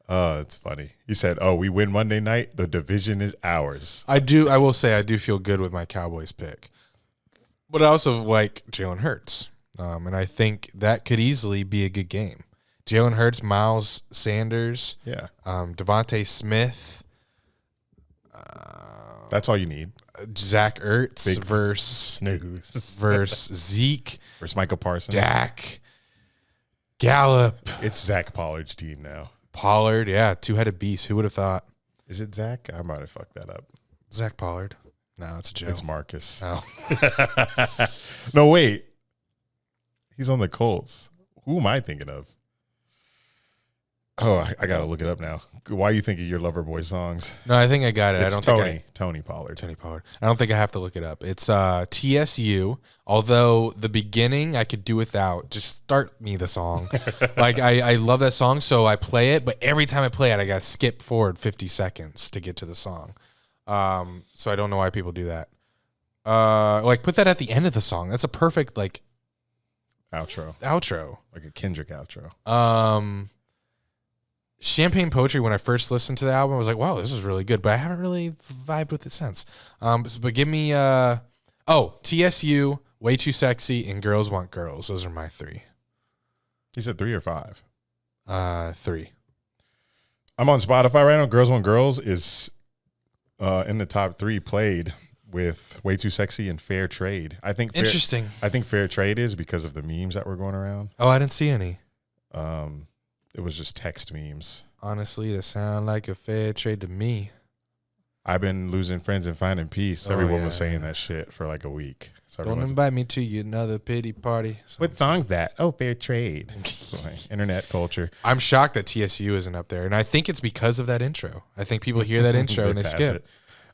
Oh, it's funny. He said, oh, we win Monday night, the division is ours. I will say I do feel good with my Cowboys pick. But I also like Jalen Hurts. And I think that could easily be a good game. Jalen Hurts, Miles Sanders, Devontae Smith. That's all you need. Zach Ertz Big versus Zeke. Versus Micah Parsons. Dak. Gallup. It's Zach Pollard's team now. Pollard, yeah, 2-headed beast. Who would have thought? Is it Zach? I might have fucked that up. Zach Pollard. No, it's Joe. It's Marcus. Oh. No, wait. He's on the Colts. Who am I thinking of? Oh, I got to look it up now. Why are you thinking your Loverboy songs? No, I think I got it. It's I don't Tony Pollard. Tony Pollard. I don't think I have to look it up. It's TSU. Although the beginning I could do without. Just start me the song. Like I love that song, so I play it. But every time I play it, I got to skip forward 50 seconds to get to the song. So I don't know why people do that. Like put that at the end of the song. That's a perfect like. Outro. Like a Kendrick outro. Champagne Poetry, when I first listened to the album, I was like, wow, this is really good. But I haven't really vibed with it since. But give me, TSU, Way Too Sexy, and Girls Want Girls. Those are my 3. You said 3 or 5? 3. I'm on Spotify right now. Girls Want Girls is in the top 3 played with Way Too Sexy and Fair Trade. Interesting. I think Fair Trade is because of the memes that were going around. Oh, I didn't see any. It was just text memes. Honestly, that sound like a fair trade to me. I've been losing friends and finding peace. Everyone was saying that shit for like a week. So don't invite me to another pity party. What song's that? Oh, Fair Trade. So, like, internet culture. I'm shocked that TSU isn't up there. And I think it's because of that intro. I think people hear that intro and they skip.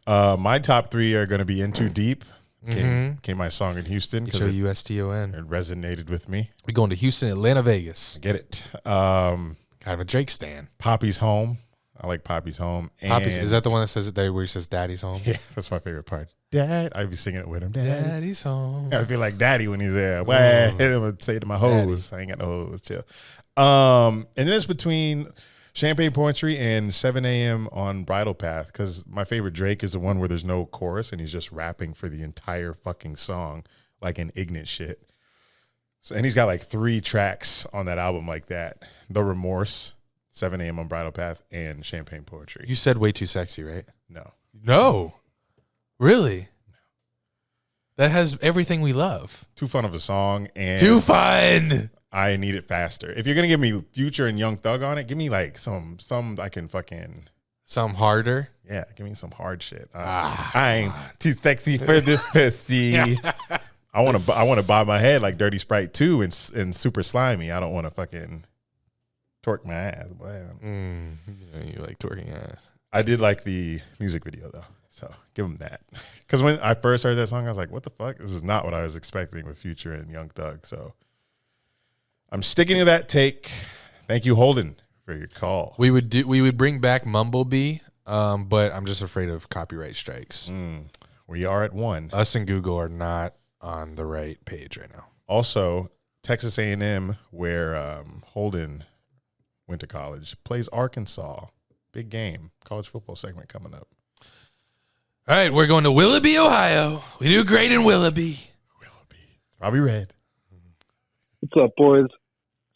My top 3 are going to be In Too Deep. Came my song in Houston. H-O-U-S-T-O-N. It resonated with me. We're going to Houston, Atlanta, Vegas. Get it. Kind of a Drake stan. Poppy's Home. I like Poppy's Home. And Poppy's, is that the one that says it there where he says Daddy's home? Yeah, that's my favorite part. Dad. I'd be singing it with him. Daddy's home. I feel like Daddy when he's there. Well, I'm going to say to my hoes. I ain't got no hoes. Chill. And then it's between Champagne Poetry and 7 a.m. on Bridal Path, because my favorite Drake is the one where there's no chorus and he's just rapping for the entire fucking song like an ignorant shit. So, and he's got like 3 tracks on that album like that. The Remorse, 7 a.m. on Bridal Path, and Champagne Poetry. You said Way Too Sexy, right? No. Really? No. That has everything we love. Too fun of a song. And too fun. I need it faster. If you're going to give me Future and Young Thug on it, give me like some I can fucking... Some harder? Yeah, give me some hard shit. I'm too sexy for this pussy. I want to bob my head like Dirty Sprite 2 and Super Slimy. I don't want to fucking twerk my ass. You like twerking ass. I did like the music video, though. So give them that. Because when I first heard that song, I was like, what the fuck? This is not what I was expecting with Future and Young Thug. So... I'm sticking to that take. Thank you, Holden, for your call. We would bring back Mumblebee, but I'm just afraid of copyright strikes. We are at 1. Us and Google are not on the right page right now. Also, Texas A&M, where Holden went to college, plays Arkansas. Big game. College football segment coming up. All right, we're going to Willoughby, Ohio. We do great in Willoughby. Robbie Red. What's up, boys?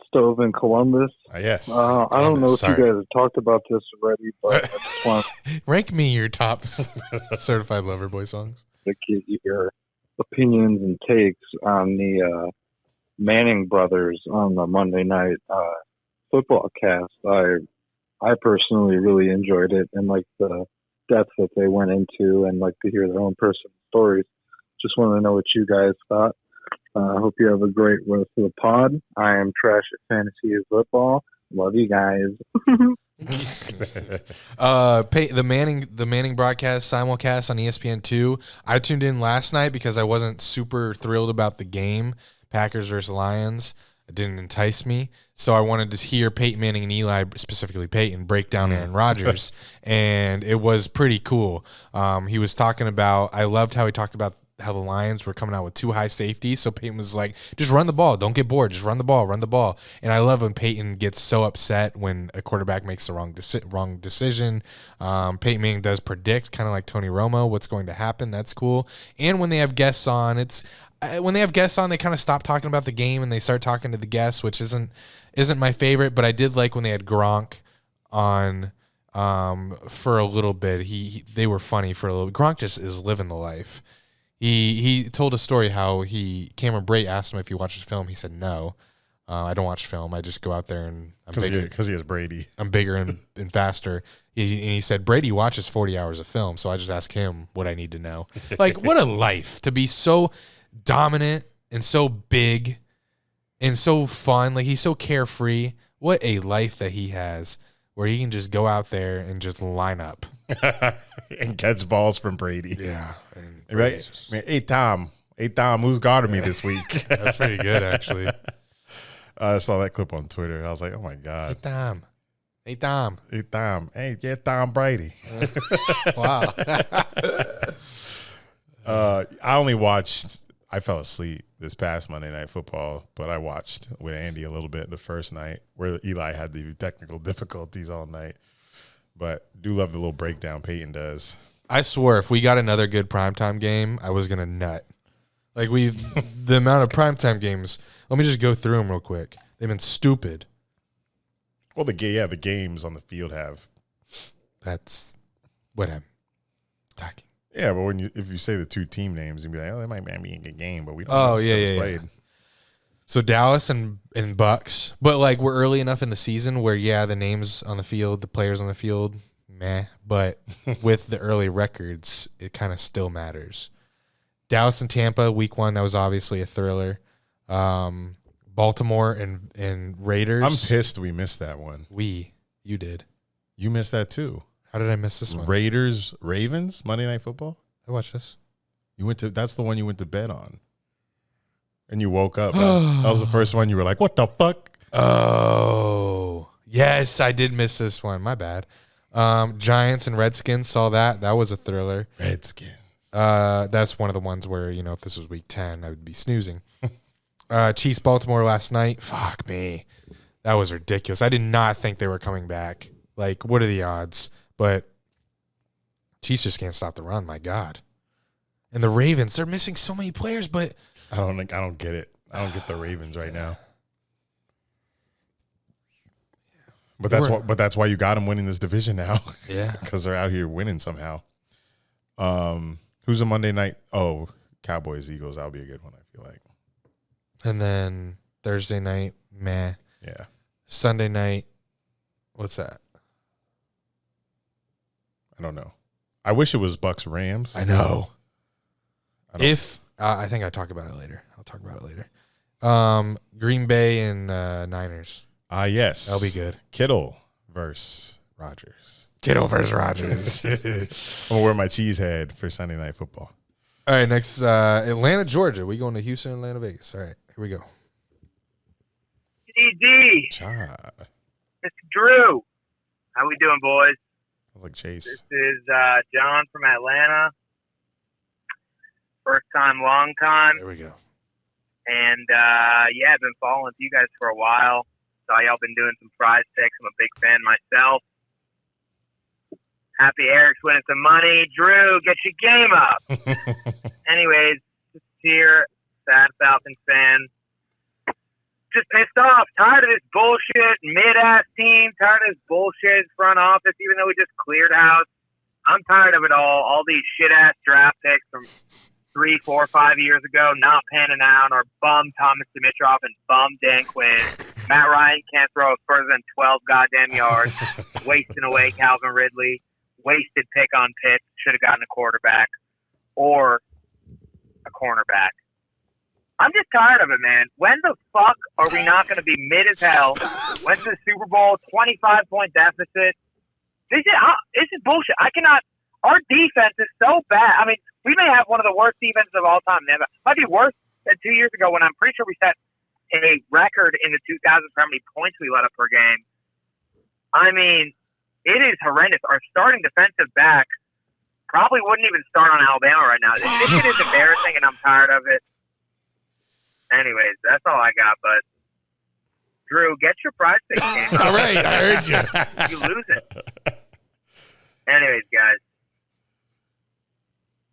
Stove in Columbus. Yes. I don't know if you guys have talked about this already, but I just want rank me your top certified lover boy songs. To get your opinions and takes on the Manning brothers on the Monday night football cast. I personally really enjoyed it and like the depth that they went into and like to hear their own personal stories. Just wanted to know what you guys thought. I hope you have a great rest of the pod. I am trash at fantasy football. Love you guys. The Manning broadcast simulcast on ESPN2. I tuned in last night because I wasn't super thrilled about the game, Packers versus Lions. It didn't entice me, so I wanted to hear Peyton Manning and Eli, specifically Peyton, break down Aaron Rodgers, and it was pretty cool. He was talking about. I loved how he talked about how the Lions were coming out with 2 high safeties. So Peyton was like, just run the ball. Don't get bored. Just run the ball. And I love when Peyton gets so upset when a quarterback makes the wrong decision. Peyton Manning does predict, kind of like Tony Romo, what's going to happen. That's cool. And when they have guests on, they kind of stop talking about the game and they start talking to the guests, which isn't my favorite. But I did like when they had Gronk on for a little bit. They were funny for a little bit. Gronk just is living the life. He told a story how Cameron Brate asked him if he watches film. He said, no, I don't watch film. I just go out there and I'm bigger. Because he has Brady. I'm bigger and faster. He said, Brady watches 40 hours of film, so I just ask him what I need to know. Like, what a life to be so dominant and so big and so fun. Like, he's so carefree. What a life that he has where he can just go out there and just line up. And catch balls from Brady. Yeah. Right? Hey, Tom, who's guarding me this week? That's pretty good, actually. I saw that clip on Twitter. I was like, oh, my God. Hey, Tom. Hey, yeah, Tom Brady. Wow. I only watched – I fell asleep this past Monday Night Football, but I watched with Andy a little bit the first night where Eli had the technical difficulties all night. But do love the little breakdown Peyton does. I swore if we got another good primetime game, I was gonna nut. Like the amount of primetime games. Let me just go through them real quick. They've been stupid. Well, the games on the field have. That's what I'm talking. Yeah, but if you say the two team names, you'd be like, oh, that might be a good game, but we don't. Oh yeah. So Dallas and Bucks, but like we're early enough in the season where the names on the field, the players on the field, meh. But with the early records, it kind of still matters. Dallas and Tampa, week 1, that was obviously a thriller. Baltimore and Raiders. I'm pissed we missed that one. You did. You missed that too. How did I miss this one? Raiders, Ravens, Monday Night Football. I watched this. That's the one you went to bed on. And you woke up. That was the first one you were like, what the fuck? Oh, yes, I did miss this one. My bad. Giants and Redskins, saw that. That was a thriller. Redskins. That's one of the ones where, if this was week 10, I would be snoozing. Chiefs, Baltimore last night. Fuck me. That was ridiculous. I did not think they were coming back. Like, what are the odds? But Chiefs just can't stop the run, my God. And the Ravens, they're missing so many players, but I don't get it. I don't get the Ravens right now. But that's why you got them winning this division now. Yeah. Because they're out here winning somehow. Who's a Monday night? Oh, Cowboys, Eagles. That'll be a good one, I feel like. And then Thursday night, meh. Yeah. Sunday night, what's that? I don't know. I wish it was Bucks Rams. I know. I think I talk about it later. I'll talk about it laire. Green Bay and Niners. Yes. That'll be good. Kittle versus Rodgers. Kittle versus Rodgers. I'm going to wear my cheese head for Sunday Night Football. All right, next, Atlanta, Georgia. We going to Houston, Atlanta, Vegas. All right, here we go. DD. Mr. Drew. How we doing, boys? Like Chase. This is John from Atlanta. First time, long time. There we go. And, I've been following you guys for a while. Saw y'all been doing some PrizePicks. I'm a big fan myself. Happy Eric's winning some money. Drew, get your game up. Anyways, just here, sad Falcons fan. Just pissed off. Tired of this bullshit mid-ass team. Tired of this bullshit front office, even though we just cleared house. I'm tired of it all. All these shit-ass draft picks from 3, 4, 5 years ago not panning out, or bum Thomas Dimitrov and bum Dan Quinn. Matt Ryan can't throw it further than 12 goddamn yards. Wasting away Calvin Ridley. Wasted pick on Pitts. Should have gotten a quarterback or a cornerback. I'm just tired of it, man. When the fuck are we not going to be mid as hell? Went to the Super Bowl, 25-point deficit. This is bullshit. I cannot. Our defense is so bad. I mean, we may have one of the worst defenses of all time. It might be worse than 2 years ago when I'm pretty sure we set a record in the 2000s for how many points we let up per game. I mean, it is horrendous. Our starting defensive back probably wouldn't even start on Alabama right now. This shit is embarrassing, and I'm tired of it. Anyways, that's all I got. But Drew, get your PrizePicks game. All right, I heard you. You lose it. Anyways, guys,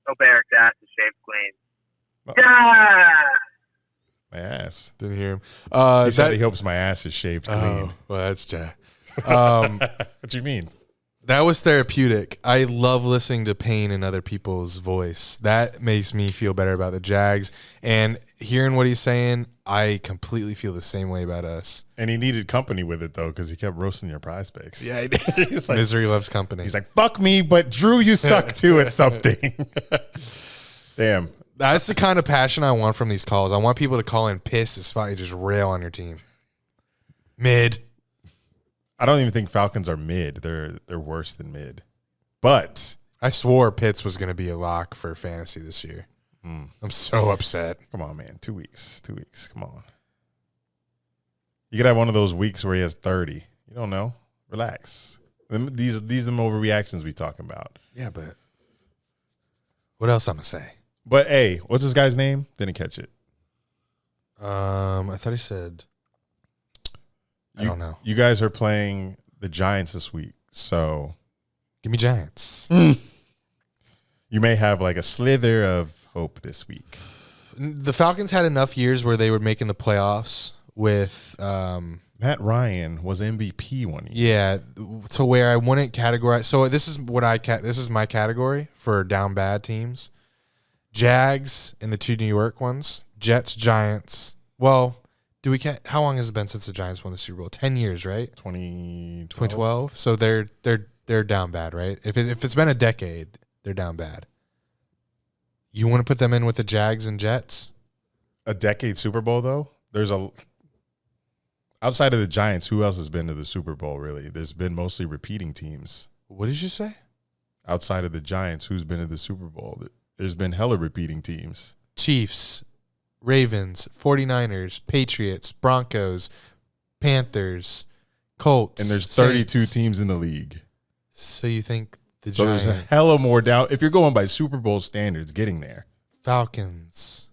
hope Eric's ass is shaved clean. My ass. Didn't hear him. He said he hopes my ass is shaved clean. Oh, well, that's Jack. What do you mean? That was therapeutic. I love listening to pain in other people's voice. That makes me feel better about the Jags. And hearing what he's saying, I completely feel the same way about us. And he needed company with it, though, because he kept roasting your PrizePicks. Yeah, he did. He's like, misery loves company. He's like, fuck me, but Drew, you suck too at something. Damn. That's the kind of passion I want from these calls. I want people to call in pissed as fuck, just rail on your team. Mid. I don't even think Falcons are mid. They're worse than mid. But I swore Pitts was going to be a lock for fantasy this year. I'm so upset. Come on, man. 2 weeks. 2 weeks. Come on. You could have one of those weeks where he has 30. You don't know. Relax. These are the overreactions we talking about. Yeah, but what else I'm going to say? But, hey, what's this guy's name? Didn't catch it. I thought he said. I don't know. You guys are playing the Giants this week, so Give me Giants. you may have like a slither of hope this week. The Falcons had enough years where they were making the playoffs with Matt Ryan was MVP one year. Yeah, to where I wouldn't categorize. So this is what this is my category for down bad teams. Jags and the 2 New York ones. Jets, Giants. Well, how long has it been since the Giants won the Super Bowl? 10 years, right? 2012. So they're down bad, right? If it's been a decade, they're down bad. You want to put them in with the Jags and Jets? A decade Super Bowl though? Outside of the Giants, who else has been to the Super Bowl, really? There's been mostly repeating teams. What did you say? Outside of the Giants, who's been to the Super Bowl? There's been hella repeating teams. Chiefs, Ravens, 49ers, Patriots, Broncos, Panthers, Colts. And there's 32 Saints. teams in the league. So you think the So Giants. there's a hella more down. If you're going by Super Bowl standards, getting there. Falcons.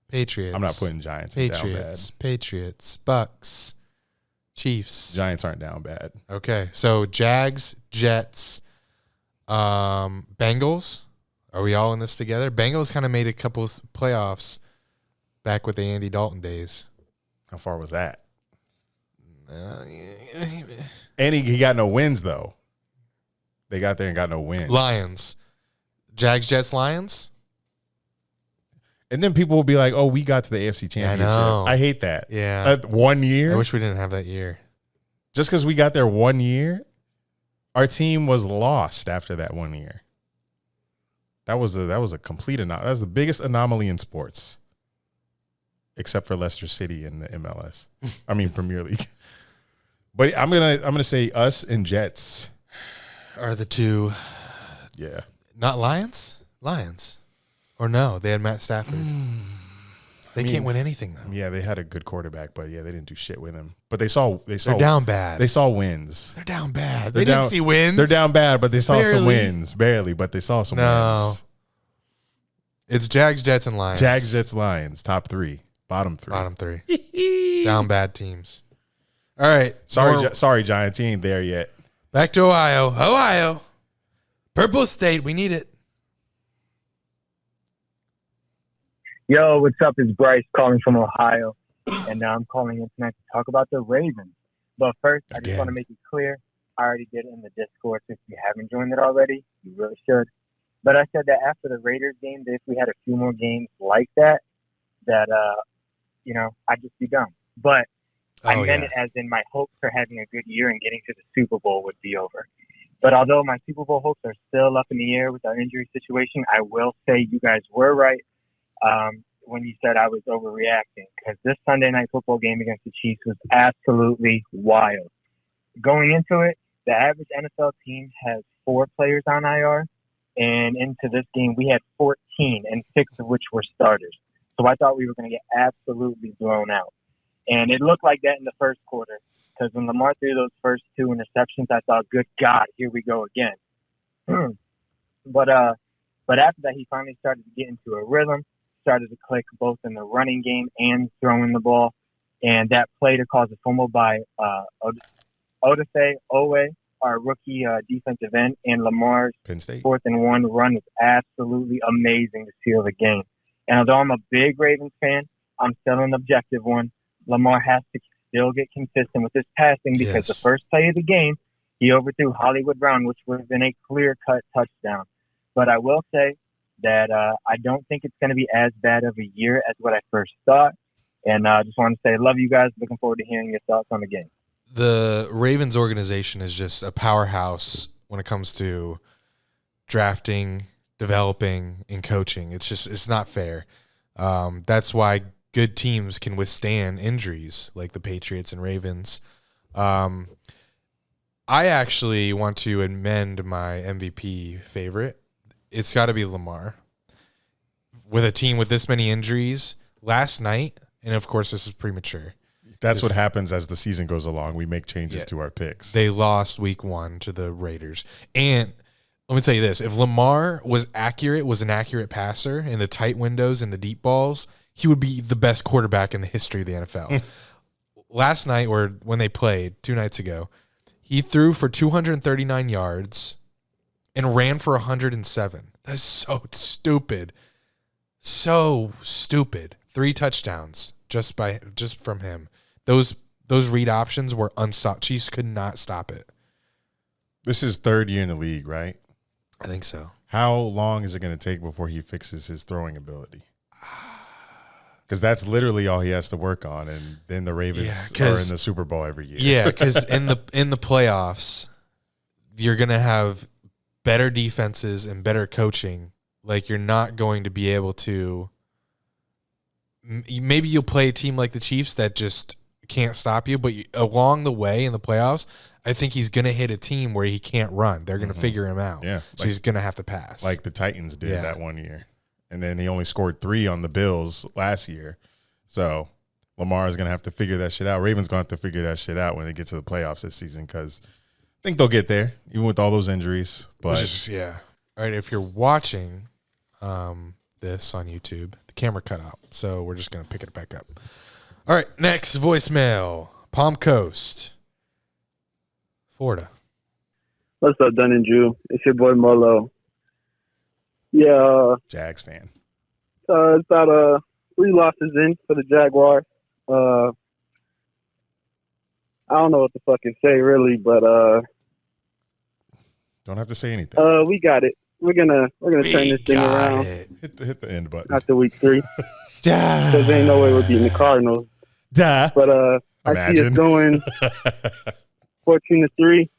Patriots. I'm not putting Giants down bad. Patriots. Bucks. Chiefs. Giants aren't down bad. Okay. So Jags, Jets, Bengals. Are we all in this together? Bengals kind of made a couple playoffs back with the Andy Dalton days. How far was that? And he got no wins, though. They got there and got no wins. Lions. Jags, Jets, Lions. And then people will be like, oh, we got to the AFC Championship. know. I hate that. Yeah. 1 year? I wish we didn't have that year. Just because we got there 1 year, our team was lost after that 1 year. That was a complete anomaly. That was the biggest anomaly in sports, except for Leicester City in the MLS. I mean Premier League. But I'm gonna say us and Jets Are the two. Yeah. Not Lions? Lions. Or no, they had Matt Stafford. They can't win anything though. Yeah, they had a good quarterback, but yeah, they didn't do shit with him. But they saw They're down bad. They saw wins. They're down bad. They're They didn't see wins. They're down bad, but they saw some Barely. wins. Barely, but they saw some wins. It's Jags, Jets, and Lions. Jags, Jets, Lions, top 3, bottom 3. Bottom 3. Down bad teams. All right. Sorry, Giants, you ain't there yet. Back to Ohio. Ohio. Purple State. We need it. Yo, what's up? It's Bryce calling from Ohio, and I'm calling in tonight to talk about the Ravens. But first, I just want to make it clear, I already did it in the Discord. So if you haven't joined it already, you really should. But I said that after the Raiders game, that if we had a few more games like that, I'd just be done. But I meant it as in my hopes for having a good year and getting to the Super Bowl would be over. But although my Super Bowl hopes are still up in the air with our injury situation, I will say you guys were right when you said I was overreacting, because this Sunday night football game against the Chiefs was absolutely wild. Going into it, the average NFL team has 4 players on IR, and into this game we had 14, and 6 of which were starters. So I thought we were going to get absolutely blown out. And it looked like that in the first quarter, because when Lamar threw those first 2 interceptions, I thought, good God, here we go again. But after that, he finally started to get into a rhythm, started to click both in the running game and throwing the ball. And that play to cause a fumble by Odafe Owe, our rookie defensive end, and Lamar's 4th and 1 run was absolutely amazing to seal the game. And although I'm a big Ravens fan, I'm still an objective one. Lamar has to still get consistent with his passing, because the first play of the game, he overthrew Hollywood Brown, which would have been a clear-cut touchdown. But I will say that I don't think it's going to be as bad of a year as what I first thought. And I just want to say, love you guys. Looking forward to hearing your thoughts on the game. The Ravens organization is just a powerhouse when it comes to drafting, developing, and coaching. It's not fair. That's why good teams can withstand injuries like the Patriots and Ravens. I actually want to amend my MVP favorite. It's got to be Lamar. With a team with this many injuries last night, and of course this is premature. That's what happens as the season goes along. We make changes to our picks. They lost week 1 to the Raiders. And let me tell you this. If Lamar was an accurate passer in the tight windows and the deep balls, he would be the best quarterback in the history of the NFL. Last night, or when they played 2 nights ago, he threw for 239 yards and ran for 107. That's so stupid. So stupid. 3 touchdowns just from him. Those read options were unstopped. Chiefs could not stop it. This is 3rd year in the league, right? I think so. How long is it going to take before he fixes his throwing ability? Because that's literally all he has to work on, and then the Ravens are in the Super Bowl every year. Yeah, because in the playoffs, you're going to have better defenses and better coaching. Like, you're not going to be able to – maybe you'll play a team like the Chiefs that just can't stop you, but along the way in the playoffs, I think he's going to hit a team where he can't run. They're going to figure him out. Yeah, so he's going to have to pass. Like the Titans did that one year. And then he only scored 3 on the Bills last year. So Lamar is going to have to figure that shit out. Ravens going to have to figure that shit out when they get to the playoffs this season, because I think they'll get there, even with all those injuries. But All right, if you're watching this on YouTube, the camera cut out. So we're just going to pick it back up. All right, next voicemail. Palm Coast, Florida. What's up, Dunn and Drew? It's your boy Molo. Yeah. Jags fan. It's about 3 losses in for the Jaguars. I don't know what the fuck to say really, but don't have to say anything. We got it. We're gonna turn this thing around. Hit the end button after week 3. Because there ain't no way we're beating the Cardinals. But I see us going 14-3.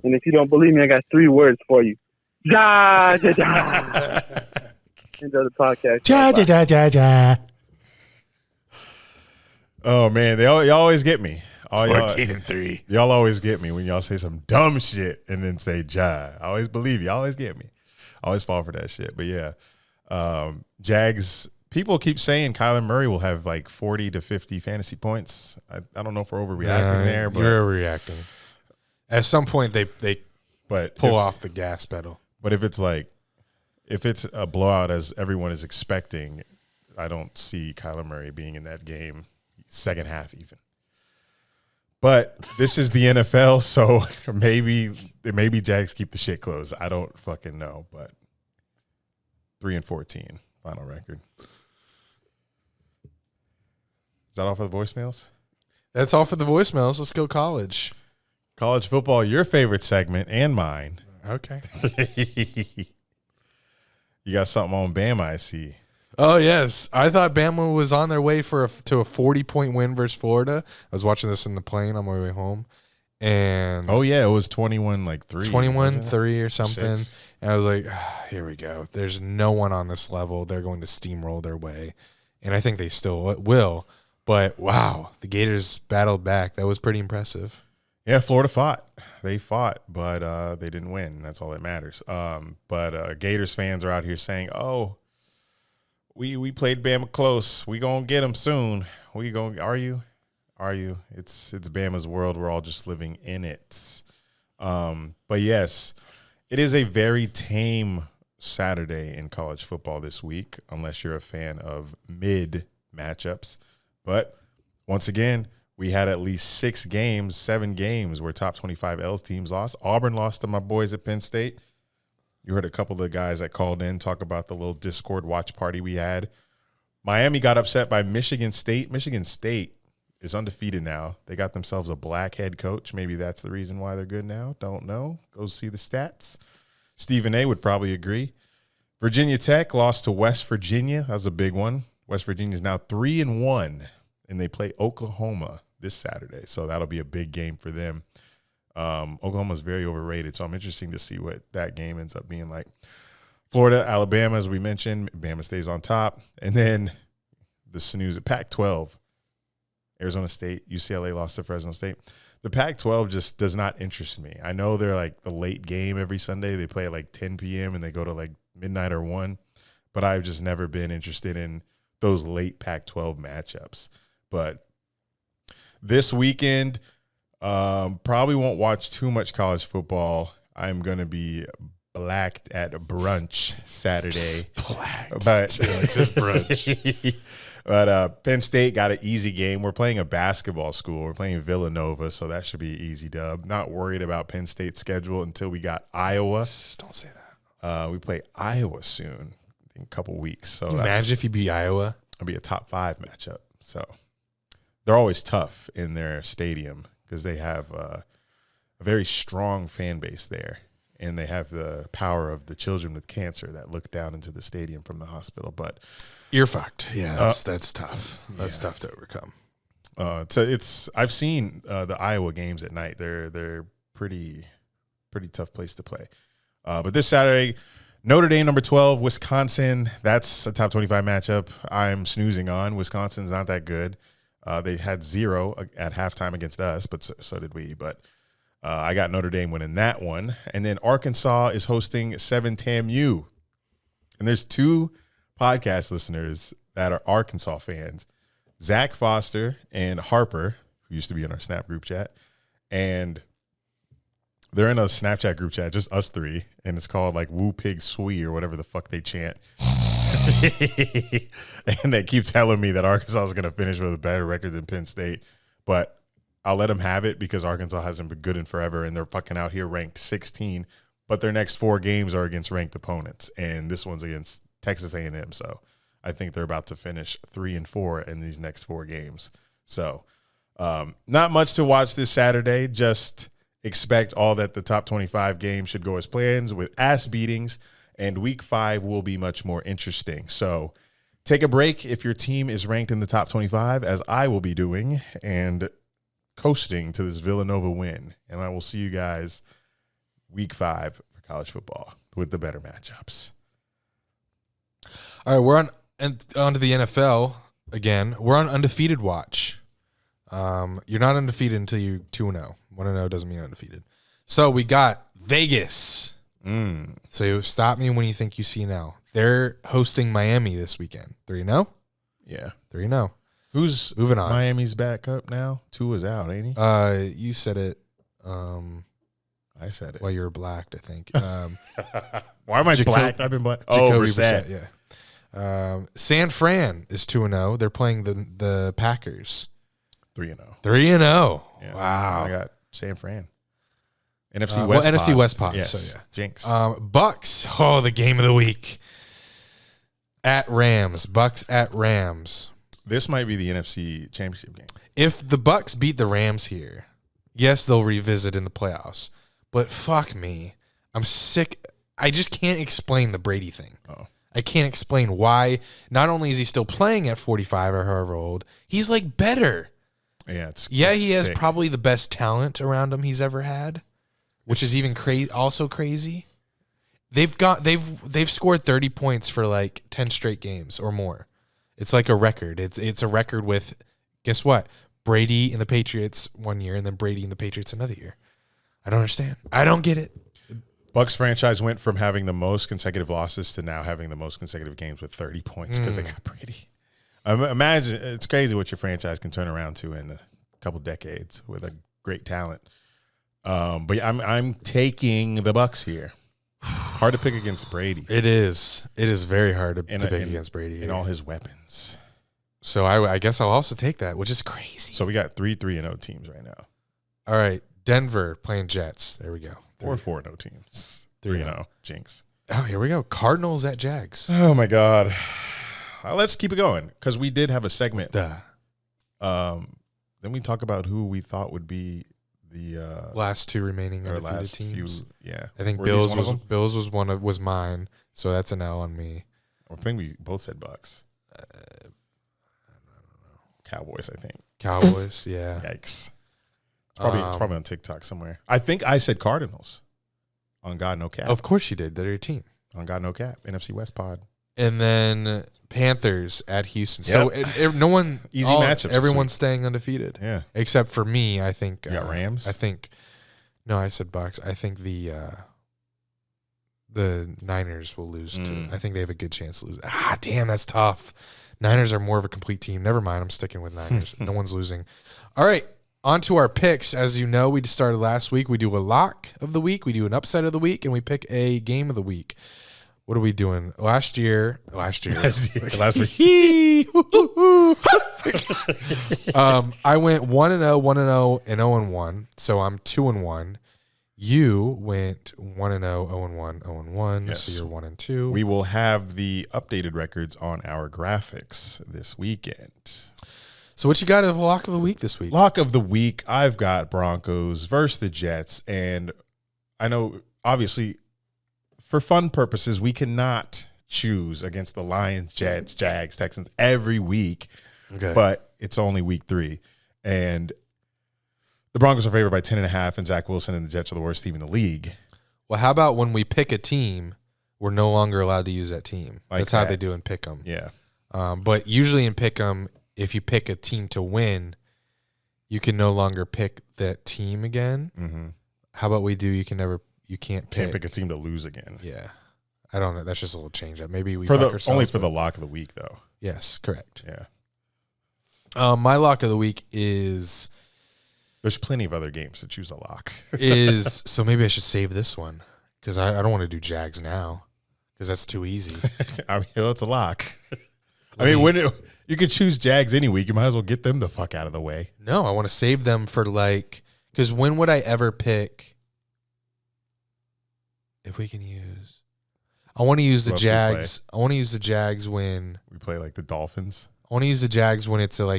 And if you don't believe me, I got 3 words for you. Enjoy the podcast. Oh man, y'all always get me. 14-3. Y'all always get me when y'all say some dumb shit and then say ja. I always believe you. Always get me. I always fall for that shit. But yeah, Jags. People keep saying Kyler Murray will have like 40 to 50 fantasy points. I don't know if we're overreacting there, but you're overreacting. At some point, they pull off the gas pedal. But if it's a blowout as everyone is expecting, I don't see Kyler Murray being in that game second half even. But this is the NFL, so maybe Jags keep the shit closed. I don't fucking know, but 3-14 final record. Is that all for the voicemails? That's all for the voicemails. Let's go college. College football, your favorite segment and mine. Okay. You got something on Bama, I see. Oh, yes. I thought Bama was on their way to a 40-point win versus Florida. I was watching this in the plane on my way home. And oh, yeah, it was 21-3. 21-3 or something. 6. And I was like, here we go. There's no one on this level. They're going to steamroll their way. And I think they still will. But, wow, the Gators battled back. That was pretty impressive. Yeah, Florida fought. They fought, but they didn't win. That's all that matters. But Gators fans are out here saying, oh, we played Bama close. We going to get them soon. Are you? It's Bama's world. We're all just living in it. But, yes, it is a very tame Saturday in college football this week, unless you're a fan of mid matchups. But, once again, we had at least 7 games where top 25 L's teams lost. Auburn lost to my boys at Penn State. You heard a couple of the guys that called in talk about the little Discord watch party we had. Miami got upset by Michigan State. Michigan State is undefeated now. They got themselves a black head coach. Maybe that's the reason why they're good now. Don't know. Go see the stats. Stephen A. would probably agree. Virginia Tech lost to West Virginia. That was a big one. West Virginia is now 3-1, and they play Oklahoma this Saturday. So that'll be a big game for them. Oklahoma's very overrated, so I'm interested to see what that game ends up being like. Florida, Alabama, as we mentioned, Bama stays on top. And then the snooze at Pac-12, Arizona State, UCLA lost to Fresno State. The Pac-12 just does not interest me. I know they're like the late game every Sunday. They play at like 10 p.m. and they go to like midnight or 1. But I've just never been interested in those late Pac-12 matchups. But this weekend, probably won't watch too much college football. I'm going to be blacked at brunch Saturday. Blacked. But it's just brunch. But Penn State got an easy game. We're playing a basketball school. We're playing Villanova, so that should be an easy dub. Not worried about Penn State's schedule until we got Iowa. Don't say that. We play Iowa soon in a couple weeks. So imagine if you beat Iowa. It'll be a top 5 matchup. So they're always tough in their stadium because they have a very strong fan base there. And they have the power of the children with cancer that look down into the stadium from the hospital. But you're fucked. Yeah, that's tough. That's tough to overcome. I've seen the Iowa games at night. They're pretty tough place to play. But this Saturday, Notre Dame number 12, Wisconsin. That's a top 25 matchup. I'm snoozing on. Wisconsin's not that good. They had 0 at halftime against us, but so did we. But I got Notre Dame winning that one. And then Arkansas is hosting 7 TAMU. And there's 2 podcast listeners that are Arkansas fans, Zach Foster and Harper, who used to be in our Snap group chat. And they're in a Snapchat group chat, just us 3, and it's called like Woo Pig Swee or whatever the fuck they chant. And they keep telling me that Arkansas is going to finish with a better record than Penn State. But I'll let them have it because Arkansas hasn't been good in forever, and they're fucking out here ranked 16. But their next 4 games are against ranked opponents, and this one's against Texas A&M. So I think they're about to finish 3-4 in these next 4 games. So not much to watch this Saturday. Just expect all that the top 25 games should go as planned with ass beatings, and week 5 will be much more interesting. So take a break if your team is ranked in the top 25, as I will be doing, and coasting to this Villanova win. And I will see you guys week 5 for college football with the better matchups. All right, we're on to the NFL again. We're on undefeated watch. You're not undefeated until you're 2-0. 1-0 doesn't mean undefeated. So we got Vegas. So stop me when you think you see now. They're hosting Miami this weekend. 3-0? Yeah. 3-0. Who's moving on? Miami's back up now. Tua is out, ain't he? You said it. I said it. Well, you were blacked, I think. Why am I blacked? I've been blacked. Oh, Brissett. Yeah. San Fran is 2-0. They're playing the Packers. 3-0. 3-0. Yeah. Wow. I got San Fran. NFC West. NFC West pod. Yes. So yeah. Jinx. Bucks. Oh, the game of the week. At Rams. Bucks at Rams. This might be the NFC Championship game. If the Bucks beat the Rams here, yes, they'll revisit in the playoffs. But fuck me. I'm sick. I just can't explain the Brady thing. I can't explain why. Not only is he still playing at 45 or however old, he's like better. Yeah, he has probably the best talent around him he's ever had, which is even also crazy. They've scored 30 points for like 10 straight games or more. It's like a record. It's a record with, guess what? Brady and the Patriots one year and then Brady and the Patriots another year. I don't understand. I don't get it. Bucks franchise went from having the most consecutive losses to now having the most consecutive games with 30 points because they got Brady. Imagine, it's crazy what your franchise can turn around to in a couple decades with a great talent. But I'm taking the Bucks here. Hard to pick against Brady. It is. It is very hard to pick against Brady. And all his weapons. So I guess I'll also take that, which is crazy. So we got 3-3-0 teams right now. All right. Denver playing Jets. There we go. 4-4-0 teams. 3-0. Jinx. Oh, here we go. Cardinals at Jags. Oh, my God. Let's keep it going because we did have a segment. Then we talk about who we thought would be the last 2 remaining undefeated teams. I think Were Bills was mine, so that's an L on me. I think we both said Bucks. I don't know. Cowboys, I think. Cowboys, yeah. Yikes. It's probably on TikTok somewhere. I think I said Cardinals. On God No Cap. Of course you did. They're your team. On God No Cap. NFC West pod. And then Panthers at Houston. Yep. So no one easy matchups. Everyone's staying undefeated. Yeah. Except for me, I think. You got Rams? I said Bucks. I think the Niners will lose too. I think they have a good chance to lose. Damn, that's tough. Niners are more of a complete team. Never mind. I'm sticking with Niners. No one's losing. All right. On to our picks. As you know, we started last week. We do a lock of the week. We do an upset of the week, and we pick a game of the week. What are we doing? Last week. I went 1-0, 1-0, and 0-1. So I'm 2-1. You went 1-0, 0-1, 0-1. Yes. So you're 1-2. We will have the updated records on our graphics this weekend. So what you got of lock of the week this week? Lock of the week, I've got Broncos versus the Jets. And I know, obviously, for fun purposes, we cannot choose against the Lions, Jets, Jags, Texans every week. Okay. But it's only week 3. And the Broncos are favored by 10.5, and Zach Wilson and the Jets are the worst team in the league. Well, how about when we pick a team, we're no longer allowed to use that team. That's how they do in Pick'em. Yeah. But usually in Pick'em, if you pick a team to win, you can no longer pick that team again. Mm-hmm. How about we do? You can't pick a team to lose again. Yeah, I don't know. That's just a little change up. Maybe we only for the lock of the week though. Yes, correct. Yeah. My lock of the week is. There's plenty of other games to choose a lock. So maybe I should save this one because I don't want to do Jags now because that's too easy. I mean, it's a lock. When you could choose Jags any week, you might as well get them the fuck out of the way. No, I want to save them for because when would I ever pick? If we can use, I want to use the Jags. I want to use the Jags when we play like the Dolphins. I want to use the Jags when it's when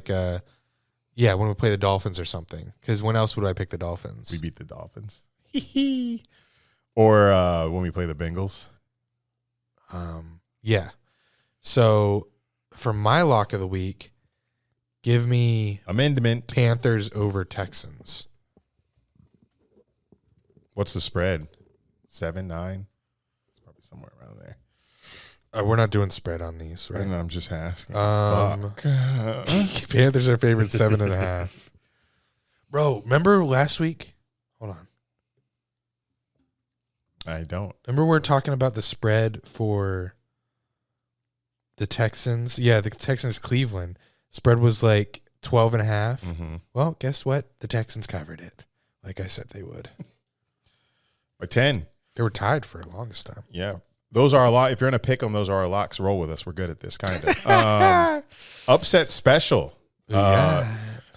we play the Dolphins or something. Because when else would I pick the Dolphins? We beat the Dolphins. Or when we play the Bengals. Yeah. So for my lock of the week, give me amendment Panthers over Texans. What's the spread? 7, 9? It's probably somewhere around there. We're not doing spread on these, right? And I'm just asking. Panthers are favored 7.5. Bro, remember last week? Hold on. I don't. Remember we were talking about the spread for the Texans? Yeah, the Texans Cleveland. Spread was like 12.5. Mm-hmm. Well, guess what? The Texans covered it. Like I said they would. By 10. They were tied for the longest time. Yeah. Those are a lot. If you're going to pick them, those are our locks. Roll with us. We're good at this, kind of. Upset special. Yeah.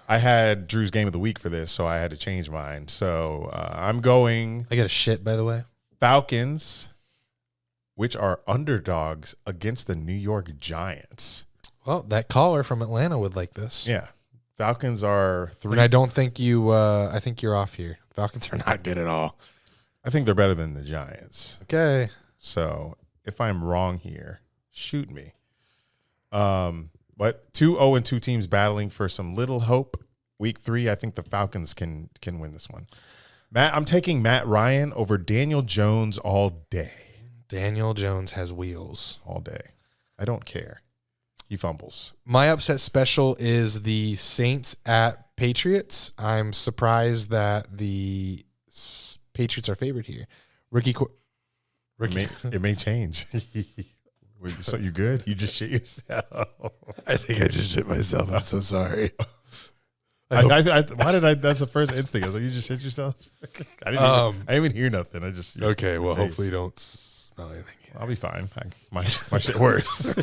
I had Drew's game of the week for this, so I had to change mine. So I'm going. I got a shit, by the way. Falcons, which are underdogs against the New York Giants. Well, that caller from Atlanta would like this. Yeah. Falcons are 3. And I don't think I think you're off here. Falcons are not good at all. I think they're better than the Giants. Okay. So if I'm wrong here, shoot me. But 2 0-2 teams battling for some little hope. Week 3, I think the Falcons can win this one. I'm taking Matt Ryan over Daniel Jones all day. Daniel Jones has wheels. All day. I don't care. He fumbles. My upset special is the Saints at Patriots. I'm surprised that the Patriots are favored here. It may change. So you good? You just shit yourself. I think I just shit myself. I'm so sorry. Why did I? That's the first instinct. I was like, you just shit yourself. I didn't even hear nothing. I just okay. Well, hopefully you don't smell anything. I'll be fine. My shit worse.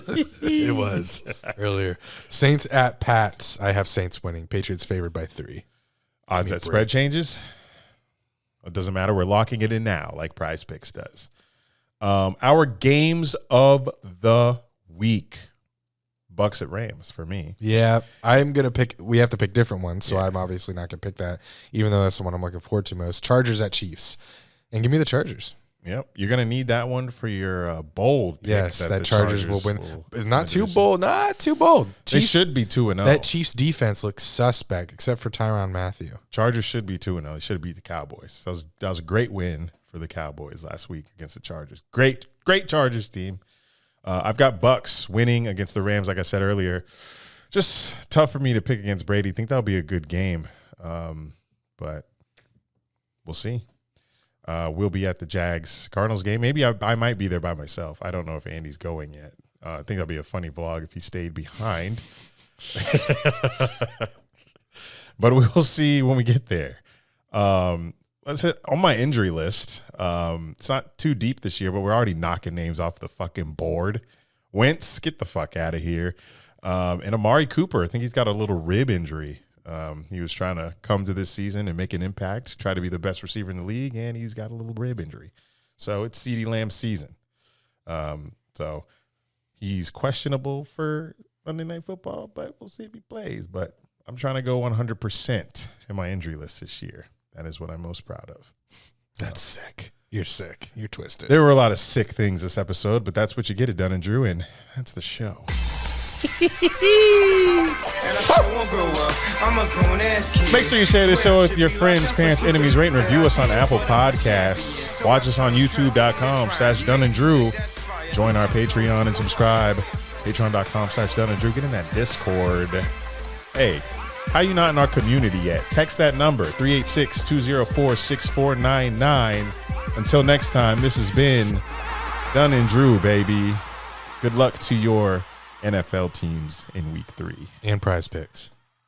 It was earlier. Saints at Pats. I have Saints winning. Patriots favored by 3. Odds that spread changes. It doesn't matter. We're locking it in now, like PrizePicks does. Our games of the week. Bucks at Rams for me. Yeah, I'm going to pick. We have to pick different ones, so I'm obviously not going to pick that, even though that's the one I'm looking forward to most. Chargers at Chiefs. And give me the Chargers. Yep. You're going to need that one for your bold pick. Yes, that Chargers will win. It's not too bold. Not too bold. Chiefs, they should be 2-0. That Chiefs defense looks suspect, except for Tyrann Mathieu. Chargers should be 2-0. They should have beat the Cowboys. That was a great win for the Cowboys last week against the Chargers. Great Chargers team. I've got Bucks winning against the Rams, like I said earlier. Just tough for me to pick against Brady. I think that'll be a good game, but we'll see. We'll be at the Jags-Cardinals game. Maybe I might be there by myself. I don't know if Andy's going yet. I think that'll be a funny vlog if he stayed behind. But we'll see when we get there. Let's hit on my injury list. It's not too deep this year, but we're already knocking names off the fucking board. Wentz, get the fuck out of here. And Amari Cooper, I think he's got a little rib injury. He was trying to come to this season and make an impact, try to be the best receiver in the league, and he's got a little rib injury. So it's CeeDee Lamb's season. So he's questionable for Monday Night Football, but we'll see if he plays. But I'm trying to go 100% in my injury list this year. That is what I'm most proud of. That's sick. You're sick. You're twisted. There were a lot of sick things this episode, but that's what you get at Dunn and Drew, and that's the show. Make sure you share this show with your friends, parents, enemies. Rate and review us on Apple Podcasts. Watch us on youtube.com/Dunn and Drew. Join our Patreon and subscribe. Patreon.com/Dunn and Drew. Get in that Discord. Hey, how you not in our community yet? Text that number, 386-204-6499. Until next time, this has been Dunn and Drew, baby. Good luck to your NFL teams in week 3. And PrizePicks.